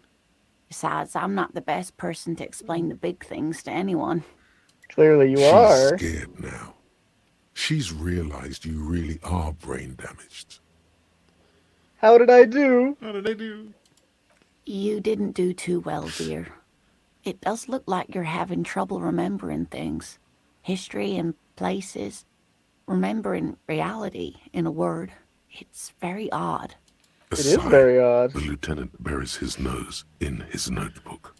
Besides, I'm not the best person to explain the big things to anyone. Clearly you She's are. scared now. She's realized you really are brain damaged. How did I do? How did I do? You didn't do too well, dear. It does look like you're having trouble remembering things. History and places. Remembering reality, in a word. It's very odd. It is very odd. The lieutenant buries his nose in his notebook.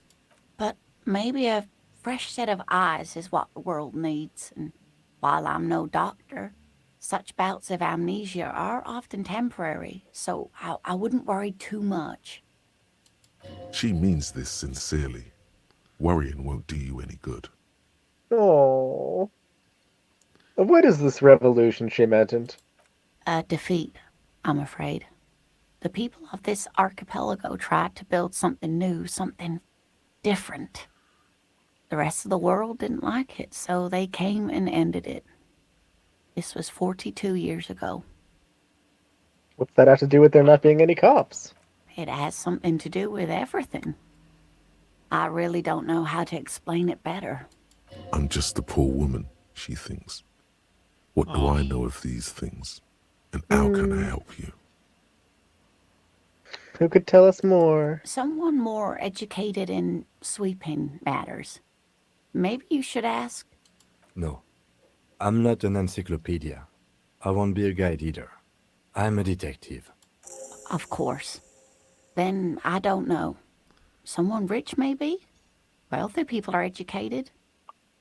But maybe a fresh set of eyes is what the world needs. And while I'm no doctor, such bouts of amnesia are often temporary, so I wouldn't worry too much. She means this sincerely. Worrying won't do you any good. Oh. What is this revolution she mentioned? A defeat, I'm afraid. The people of this archipelago tried to build something new, something different. The rest of the world didn't like it, so they came and ended it. This was 42 years ago. What's that have to do with there not being any cops? It has something to do with everything. I really don't know how to explain it better. I'm just a poor woman, she thinks. What do I know of these things? And how can I help you? Who could tell us more? Someone more educated in sweeping matters. Maybe you should ask. No. I'm not an encyclopedia. I won't be a guide either. I'm a detective. Of course. Then I don't know. Someone rich, maybe? Wealthy people are educated.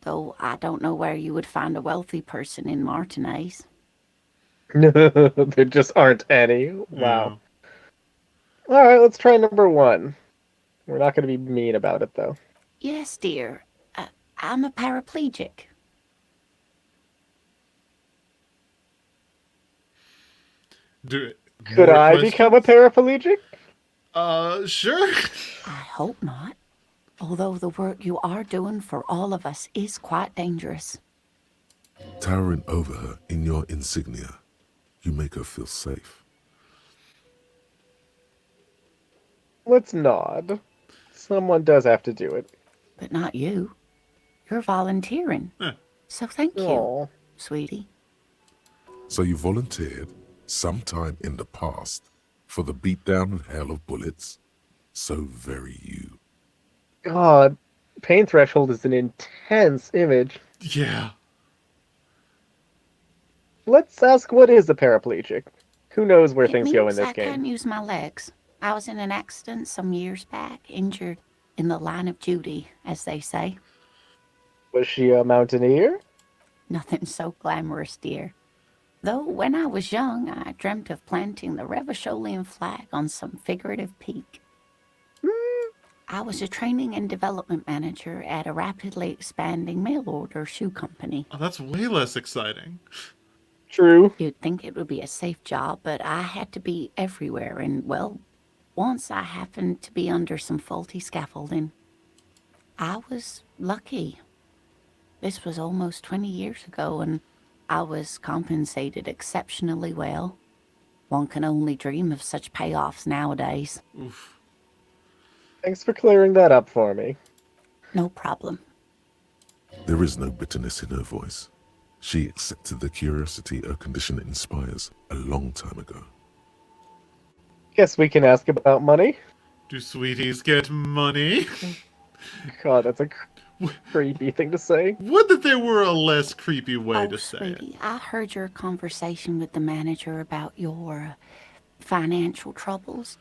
Though I don't know where you would find a wealthy person in Martinez. There just aren't any. Wow. Alright, let's try number 1. We're not going to be mean about it, though. Yes, dear. I'm a paraplegic. Could I become a paraplegic? Sure. I hope not. Although the work you are doing for all of us is quite dangerous. Towering over her in your insignia, you make her feel safe. Let's nod. Someone does have to do it. But not you. You're volunteering. So thank you, sweetie. So you volunteered sometime in the past for the beatdown and hell of bullets. So very you. God, Pain Threshold is an intense image. Yeah. Let's ask what is a paraplegic? Who knows where things go in this I game? can't use my legs. I was in an accident some years back, injured in the line of duty, as they say. Was she a mountaineer? Nothing so glamorous, dear. Though when I was young, I dreamt of planting the Revacholian flag on some figurative peak. I was a training and development manager at a rapidly expanding mail-order shoe company. Oh, that's way less exciting. True. You'd think it would be a safe job, but I had to be everywhere, and, well, once I happened to be under some faulty scaffolding. I was lucky. This was almost 20 years ago, and I was compensated exceptionally well. One can only dream of such payoffs nowadays. Oof. Thanks for clearing that up for me. No problem. There is no bitterness in her voice. She accepted the curiosity her condition inspires a long time ago. Guess we can ask about money. Do sweeties get money? God, that's a creepy thing to say. Would that there were a less creepy way to say it. Sweetie, I heard your conversation with the manager about your financial troubles.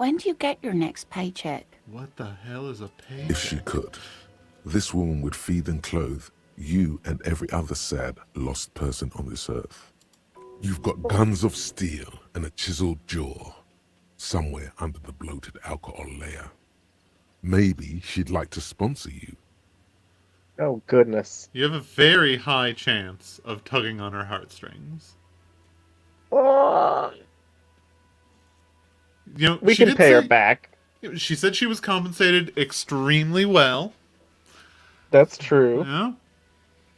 When do you get your next paycheck? What the hell is a paycheck? If she could, this woman would feed and clothe you and every other sad, lost person on this earth. You've got guns of steel and a chiseled jaw somewhere under the bloated alcohol layer. Maybe she'd like to sponsor you. Oh, goodness. You have a very high chance of tugging on her heartstrings. Oh. You know, We she can did pay her say- back. She said she was compensated extremely well. That's true. Yeah.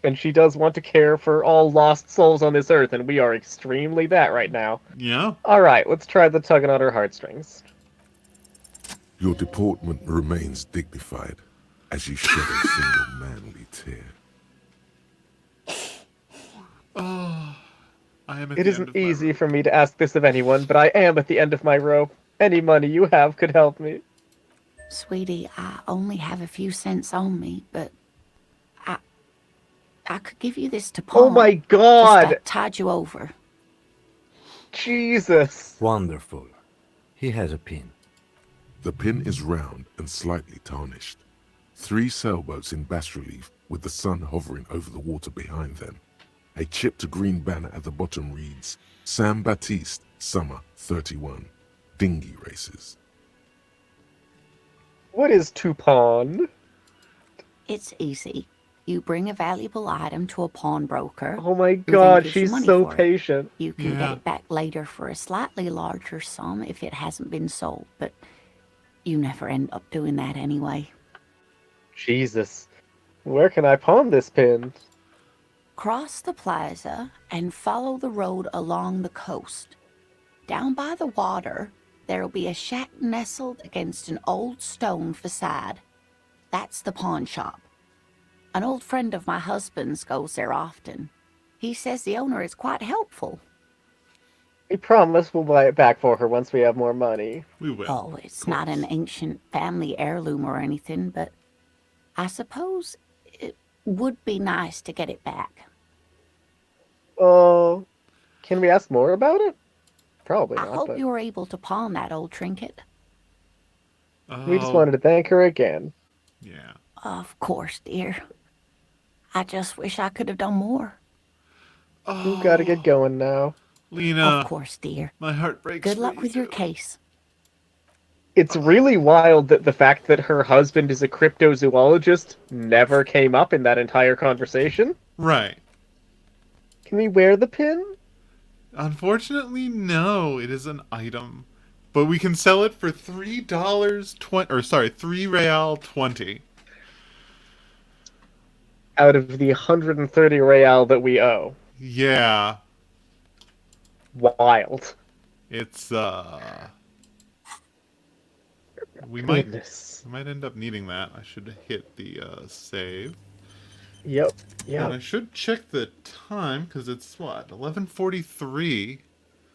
And she does want to care for all lost souls on this earth, and we are extremely that right now. Yeah. Alright, let's try the tugging on her heartstrings. Your deportment remains dignified as you shed a single manly tear. Oh, I am at It the isn't end of my easy for me to ask this of anyone, but I am at the end of my rope. Any money you have could help me. Sweetie, I only have a few cents on me, but I could give you this to pawn. Oh my god! Just tide you over. Jesus! Wonderful. He has a pin. The pin is round and slightly tarnished. 3 sailboats in bas-relief with the sun hovering over the water behind them. A chipped green banner at the bottom reads, Sam Baptiste, Summer 31. Dinghy races. What is to pawn? It's easy. You bring a valuable item to a pawnbroker. Oh my who then god, gives you she's money so for it. patient. You can Yeah. get it back later for a slightly larger sum if it hasn't been sold, but you never end up doing that anyway. Jesus. Where can I pawn this pin? Cross the plaza and follow the road along the coast. Down by the water, there'll be a shack nestled against an old stone facade. That's the pawn shop. An old friend of my husband's goes there often. He says the owner is quite helpful. We promise we'll buy it back for her once we have more money. We will. Oh, it's not an ancient family heirloom or anything, but I suppose it would be nice to get it back. Oh, can we ask more about it? Probably I not, hope but you were able to pawn that old trinket. we just wanted to thank her again. Yeah. Of course, dear. I just wish I could have done more. We've got to get going now. Lena. Of course, dear. My heart breaks. Good for luck you with your too. case. It's really wild that the fact that her husband is a cryptozoologist never came up in that entire conversation. Right. Can we wear the pin? Unfortunately, no. It is an item, but we can sell it for $3.20. Out of the 130 real that we owe. Yeah. Wild. It's we might Goodness. end up needing that. I should hit the save. Yep. And I should check the time because it's what, 11:43.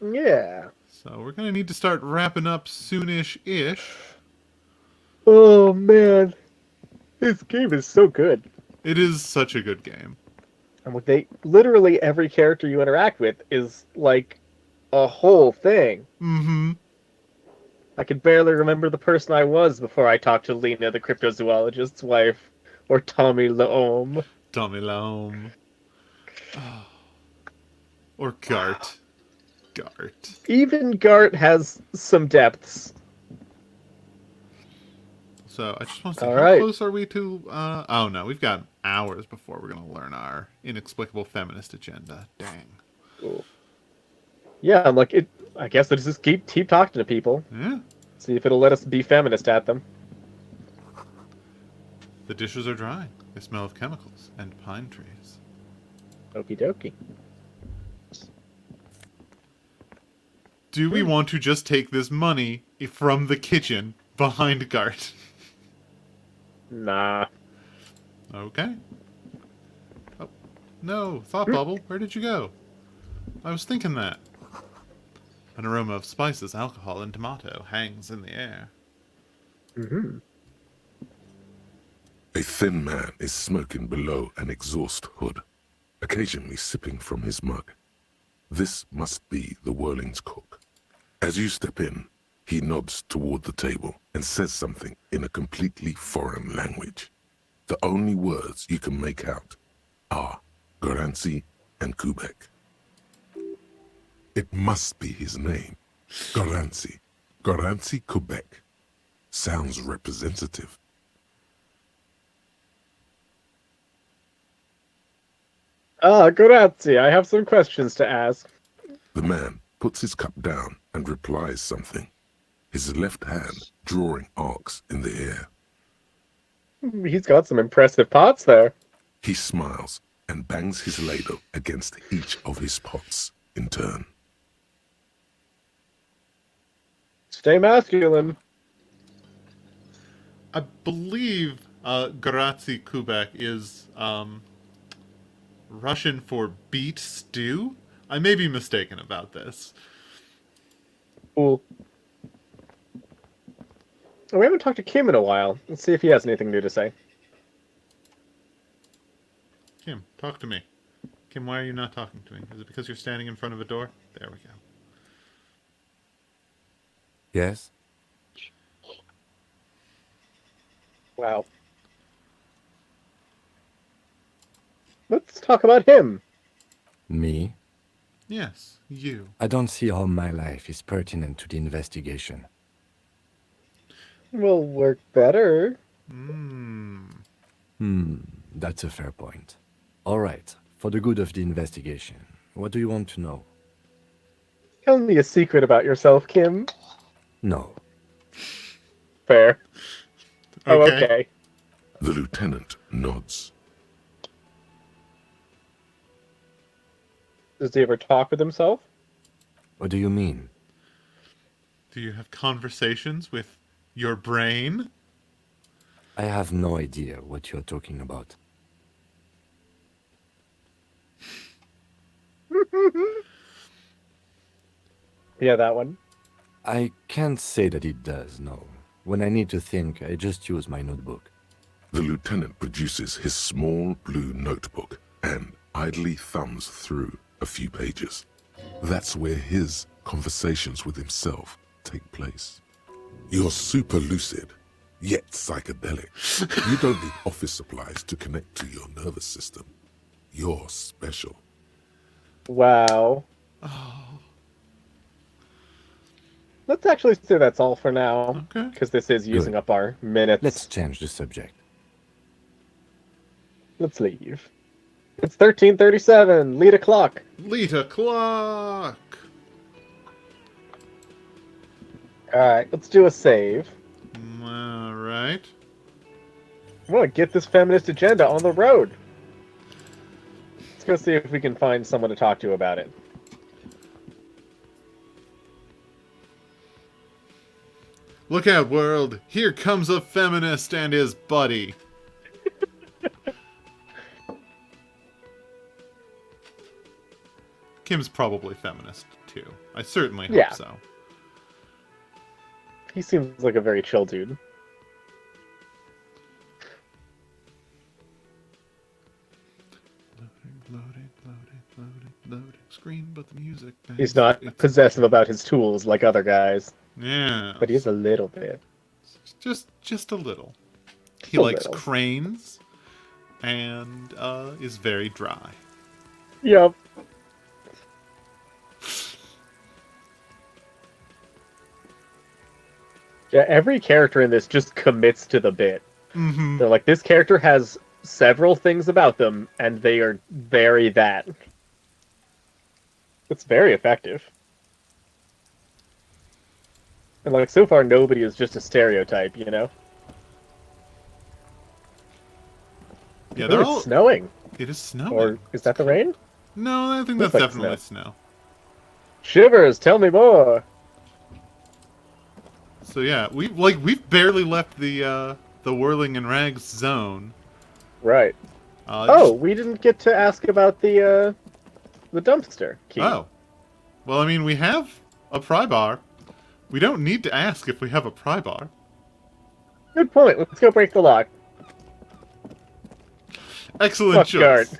Yeah. So we're gonna need to start wrapping up soonish-ish. Oh man, this game is so good. It is such a good game. And literally every character you interact with is like a whole thing. Mm-hmm. I could barely remember the person I was before I talked to Lena, the cryptozoologist's wife, or Tommy Laome. Tommy Laome. Or Gart. Gart. Even Gart has some depths. So I just want to see All how right. close are we to oh no, we've got hours before we're gonna learn our inexplicable feminist agenda. Dang. Cool. Yeah, I'm like, I guess let's just keep talking to people. Yeah. See if it'll let us be feminist at them. The dishes are drying. They smell of chemicals and pine trees. Okie dokie. Do we want to just take this money from the kitchen behind Gart? Nah. Okay. Oh, no. Thought bubble. Where did you go? I was thinking that. An aroma of spices, alcohol, and tomato hangs in the air. Mm-hmm. A thin man is smoking below an exhaust hood, occasionally sipping from his mug. This must be the Whirling's cook. As you step in, He nods toward the table and says something in a completely foreign language. The only words you can make out are Garansi and Kubek. It must be his name. Garansi. Garansi Kubek. Sounds representative. Grazie. I have some questions to ask. The man puts his cup down and replies something, his left hand drawing arcs in the air. He's got some impressive pots there. He smiles and bangs his ladle against each of his pots in turn. Stay masculine. I believe Grazie Kubek is Russian for beet stew. I may be mistaken about this. Cool. We haven't talked to Kim in a while. Let's see if he has anything new to say. Kim, talk to me. Kim, why are you not talking to me? Is it because you're standing in front of a door? There we go. Yes? Wow. Let's talk about him. Me? Yes, you. I don't see how my life is pertinent to the investigation. Will work better. That's a fair point. All right, for the good of the investigation, what do you want to know? Tell me a secret about yourself, Kim. No. Fair. Oh, okay. The lieutenant nods. Does he ever talk with himself? What do you mean? Do you have conversations with your brain? I have no idea what you're talking about. Yeah, that one. I can't say that it does, no. When I need to think, I just use my notebook. The lieutenant produces his small blue notebook and idly thumbs through a few pages. That's where his conversations with himself take place. You're super lucid, yet psychedelic. You don't need office supplies to connect to your nervous system. You're special. Wow. Let's actually say that's all for now. Okay. Because this is using up our minutes. Let's change the subject. Let's leave. It's 13:37. Lead a clock. Lead a clock. Alright, let's do a save. Alright. I want to get this feminist agenda on the road. Let's go see if we can find someone to talk to about it. Look out, world. Here comes a feminist and his buddy. Kim's probably feminist, too. I certainly hope so. He seems like a very chill dude. Loading screen, but the music... He's not possessive about his tools like other guys. Yeah. But he's a little bit. Just a little. He A likes little. cranes and is very dry. Yep. Yeah, every character in this just commits to the bit. Mm-hmm. They're like, this character has several things about them, and they are very that. It's very effective. And like, so far nobody is just a stereotype, you know? Yeah, Oh, they're it's all... snowing. It is snowing. Or is that the rain? No, I think Looks that's like definitely snow. Shivers, tell me more. So yeah, we've barely left the whirling and rags zone. Right. We didn't get to ask about the dumpster key. Oh. Well, I mean, we have a pry bar. We don't need to ask if we have a pry bar. Good point. Let's go break the lock. Excellent Fuck choice.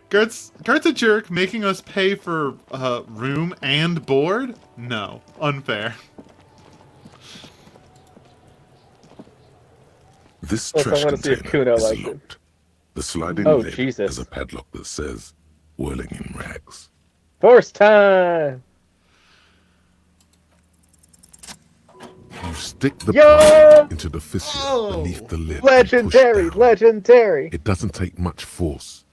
Guard's a jerk, making us pay for room and board? No. Unfair. This Plus, I trash want to see if container Kuno is likes it. locked. The sliding Oh, lid Jesus. has a padlock that says, whirling in rags. Force time! You stick the Yo! part into the fissure beneath the lid and Legendary, push down. legendary! It doesn't take much force.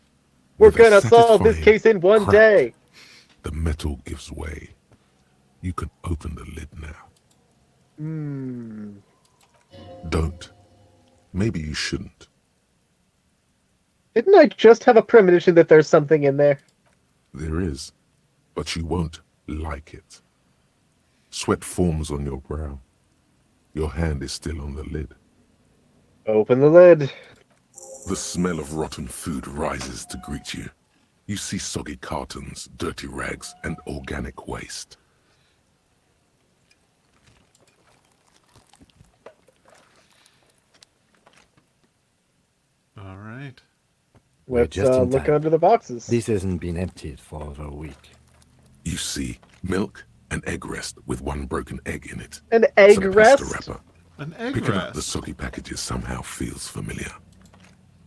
We're With a gonna solve this satisfying case in one crack, day! The metal gives way. You can open the lid now. Hmm. Don't. Maybe you shouldn't. Didn't I just have a premonition that there's something in there? There is, but you won't like it. Sweat forms on your brow. Your hand is still on the lid. Open the lid. The smell of rotten food rises to greet you. You see soggy cartons, dirty rags, and organic waste. All right. We're Let's just in look time. under the boxes. This hasn't been emptied for over a week. You see milk, an egg rest with one broken egg in it. An egg Some rest? pasta wrapper. An egg Picking rest. up the soggy packages somehow feels familiar.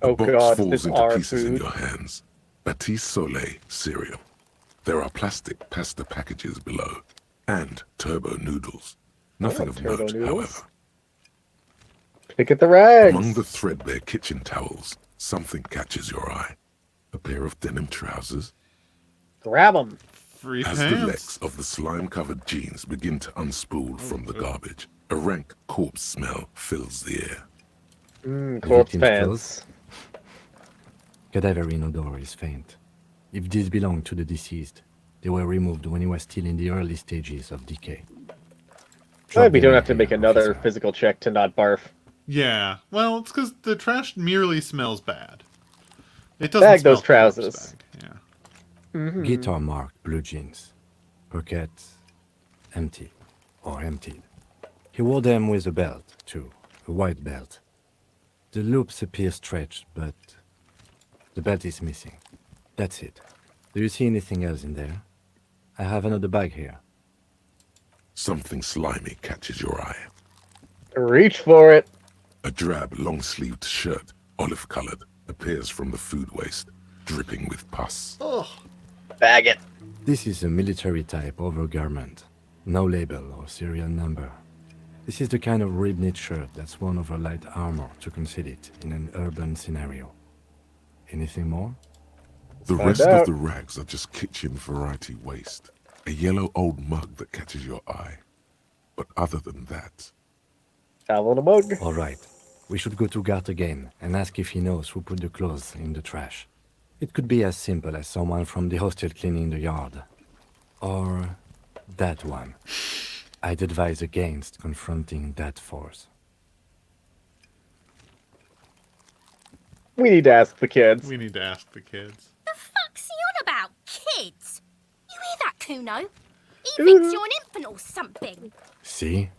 Oh A box God, falls this into our pieces in food. your hands. Batiste Soleil cereal. There are plastic pasta packages below. And turbo noodles. Nothing of turbo note, noodles. however. Pick at the rags. Among the threadbare kitchen towels, something catches your eye. A pair of denim trousers. Grab them. Free As pants. the legs of the slime-covered jeans begin to unspool from the garbage, a rank corpse smell fills the air. Corpse Victim's pants. clothes? Cadaverine odor is faint. If these belong to the deceased, they were removed when he was still in the early stages of decay. Glad we them don't in have to here, make another officer. physical check to not barf. Yeah. Well, it's because the trash merely smells bad. It doesn't Bag smell those trousers. corpse bag. Yeah. Mhm. Guitar marked blue jeans. Pockets empty or emptied. He wore them with a belt, too. A white belt. The loops appear stretched, but the belt is missing. That's it. Do you see anything else in there? I have another bag here. Something slimy catches your eye. Reach for it. A drab, long-sleeved shirt, olive-colored, appears from the food waste, dripping with pus. Bag it. This is a military type overgarment. No label or serial number. This is the kind of rib-knit shirt that's worn over light armor to conceal it in an urban scenario. Anything more? The Find rest out. of the rags are just kitchen variety waste. A yellow old mug that catches your eye. But other than that, Towel and a mug. All right. We should go to Gart again and ask if he knows who put the clothes in the trash. It could be as simple as someone from the hostel cleaning the yard. Or that one. I'd advise against confronting that force. We need to ask the kids. We need to ask the kids. The fuck's he on about? Kids? You hear that, Kuno? He thinks you're an infant or something. See?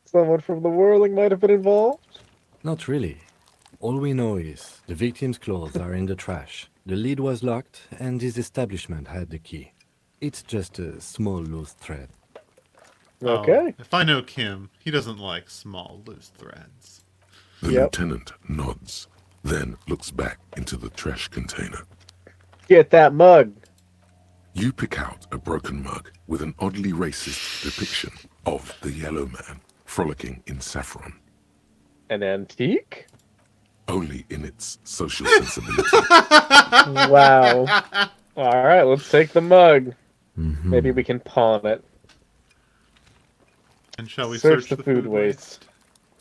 Someone from the whirling might have been involved. Not really. All we know is the victim's clothes are in the trash. The lid was locked, and his establishment had the key. It's just a small loose thread. Okay. If I know Kim, he doesn't like small loose threads. the lieutenant nods, then looks back into the trash container. Get that mug. You pick out a broken mug with an oddly racist depiction of the yellow man frolicking in saffron, An antique? only in its social sensibility. Wow. All right, let's take the mug. Maybe we can pawn it. And shall we Search search the food waste?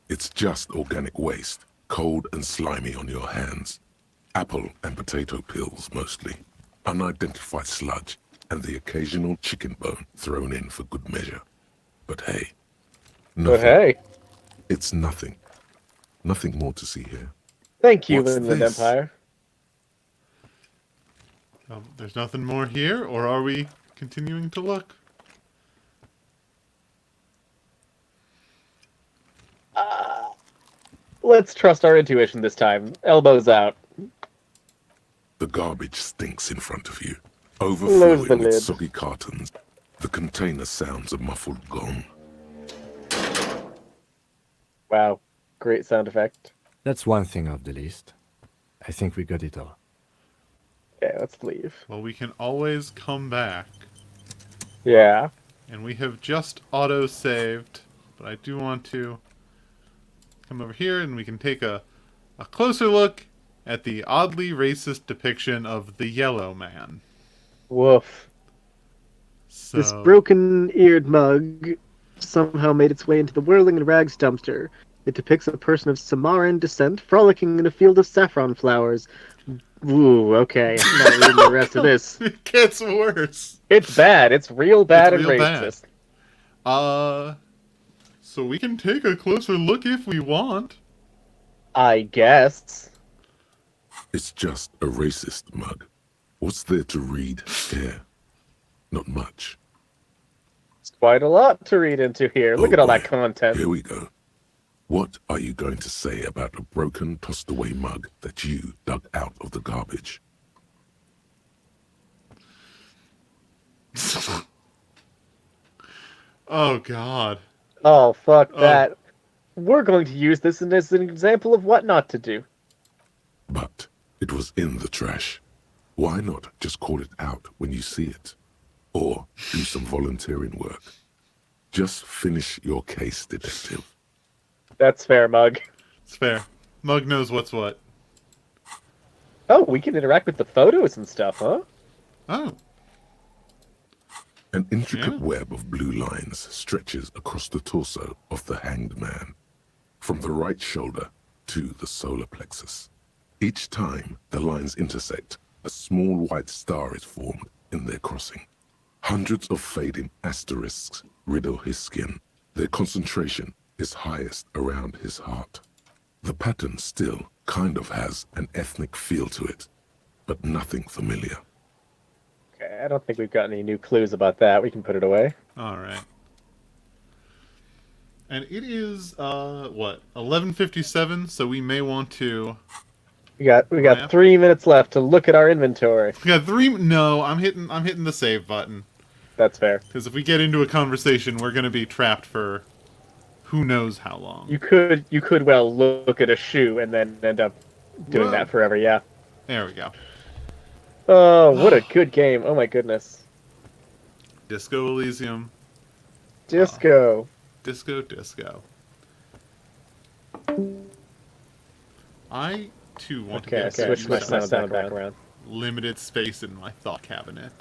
It's just organic waste, cold and slimy on your hands. Apple and potato peels mostly, unidentified sludge, and the occasional chicken bone thrown in for good measure. But hey. But hey. It's nothing. Nothing more to see here. Thank you, What's Inland this? Empire. There's nothing more here, or are we continuing to look? Let's trust our intuition this time. Elbows out. The garbage stinks in front of you, Close the overflowing with lid. soggy cartons. The container sounds a muffled gong. Wow. Great sound effect. That's one thing off the list. I think we got it all. Yeah, let's leave. Well, we can always come back. Yeah. And we have just auto-saved, but I do want to come over here and we can take a closer look at the oddly racist depiction of the Yellow Man. Woof. So... This broken-eared mug somehow made its way into the Whirling in Rags dumpster. It depicts a person of Samaran descent frolicking in a field of saffron flowers. Ooh, okay. I'm not reading the rest of this. It gets worse. It's bad. It's real bad It's and real racist. Bad. So we can take a closer look if we want. I guess. It's just a racist mug. What's there to read here? Not much. It's quite a lot to read into here. Look at all that content. Here we go. What are you going to say about a broken, tossed-away mug that you dug out of the garbage? Oh, God. Oh, fuck that. We're going to use this as an example of what not to do. But it was in the trash. Why not just call it out when you see it? Or do some volunteering work? Just finish your case, detective. That's fair, Mug. It's fair. Mug knows what's what. Oh, we can interact with the photos and stuff, huh? Oh. An intricate web of blue lines stretches across the torso of the hanged man, from the right shoulder to the solar plexus. Each time the lines intersect, a small white star is formed in their crossing. Hundreds of fading asterisks riddle his skin. Their concentration is highest around his heart. The pattern still kind of has an ethnic feel to it, but nothing familiar. Okay, I don't think we've got any new clues about that. We can put it away. Alright. And it is, what, 11:57, so we may want to... We got 3 minutes left to look at our inventory. We got 3... No, I'm hitting the save button. That's fair. Because if we get into a conversation, we're going to be trapped for who knows how long. You could well look at a shoe and then end up doing that forever, yeah. There we go. Oh, what a good game. Oh my goodness. Disco Elysium. Disco. Disco. I, too, want to Okay, get switch my sound back around. Limited space in my thought cabinet.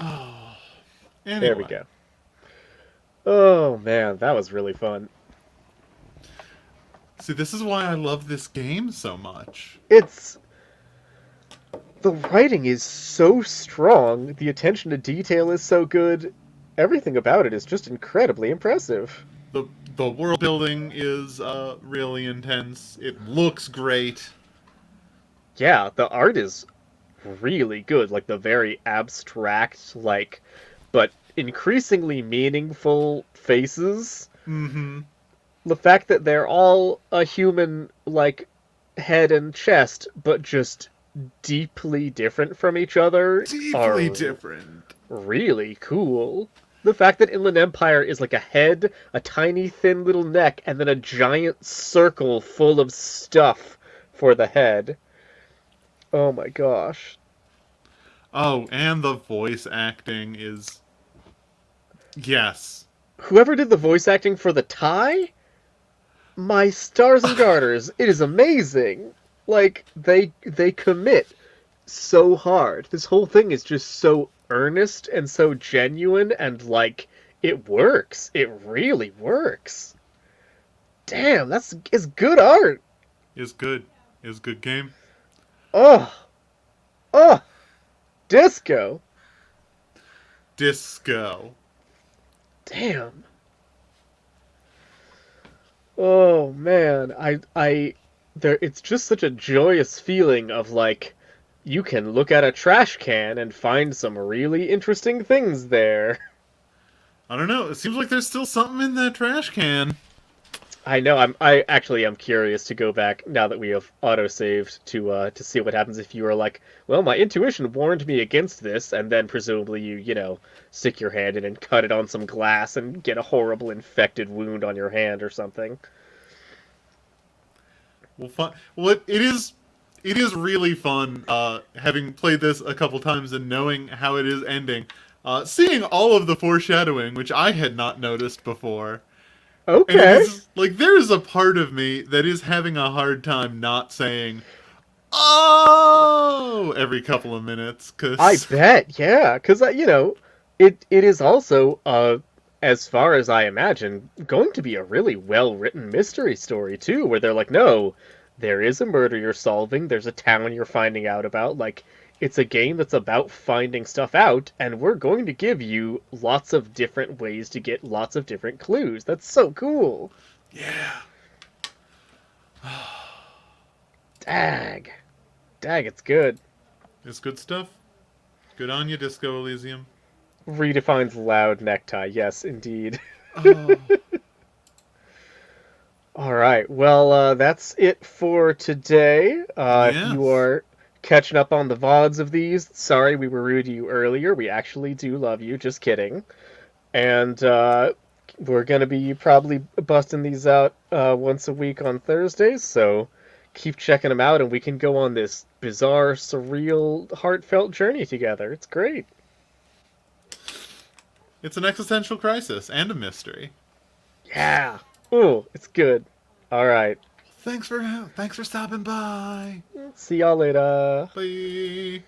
Oh. Anyway. There we go. Oh, man, that was really fun. See, this is why I love this game so much. The writing is so strong, the attention to detail is so good, everything about it is just incredibly impressive. The world building is really intense. It looks great. Yeah, the art is really good, like the very abstract, but increasingly meaningful faces. Mm-hmm. The fact that they're all a human, head and chest, but just deeply different from each other. Deeply different. Really cool. The fact that Inland Empire is like a head, a tiny thin little neck, and then a giant circle full of stuff for the head. Oh my gosh. Oh, and the voice acting is... Yes. Whoever did the voice acting for the tie? My stars and garters, it is amazing. They commit so hard. This whole thing is just so earnest and so genuine, and it works. It really works. Damn, it's good art. It's good. It's a good game. Oh, Disco. Damn. Oh man, it's just such a joyous feeling of you can look at a trash can and find some really interesting things there. I don't know. It seems like there's still something in that trash can. I know. I actually am curious to go back now that we have auto-saved to see what happens if you are like, well, my intuition warned me against this, and then presumably you stick your hand in and cut it on some glass and get a horrible infected wound on your hand or something. Well, fun. Well, it is really fun having played this a couple times and knowing how it is ending. Seeing all of the foreshadowing, which I had not noticed before. And it Okay. is like there is a part of me that is having a hard time not saying "oh" every couple of minutes I because bet, yeah, because it is also as far as I imagine, going to be a really well written mystery story too, where they're like, no, there is a murder you're solving, there's a town you're finding out about, like it's a game that's about finding stuff out, and we're going to give you lots of different ways to get lots of different clues. That's so cool. Yeah. Dag. Dag, it's good. It's good stuff. Good on you, Disco Elysium. Redefines loud necktie. Yes, indeed. Oh. All right. Well, that's it for today. If you Yes. are catching up on the VODs of these, sorry we were rude to you earlier. We actually do love you. Just kidding. And we're going to be probably busting these out once a week on Thursdays, so keep checking them out and we can go on this bizarre, surreal, heartfelt journey together. It's great. It's an existential crisis and a mystery. Yeah. Ooh, it's good. All right. Thanks for stopping by. See y'all later. Bye.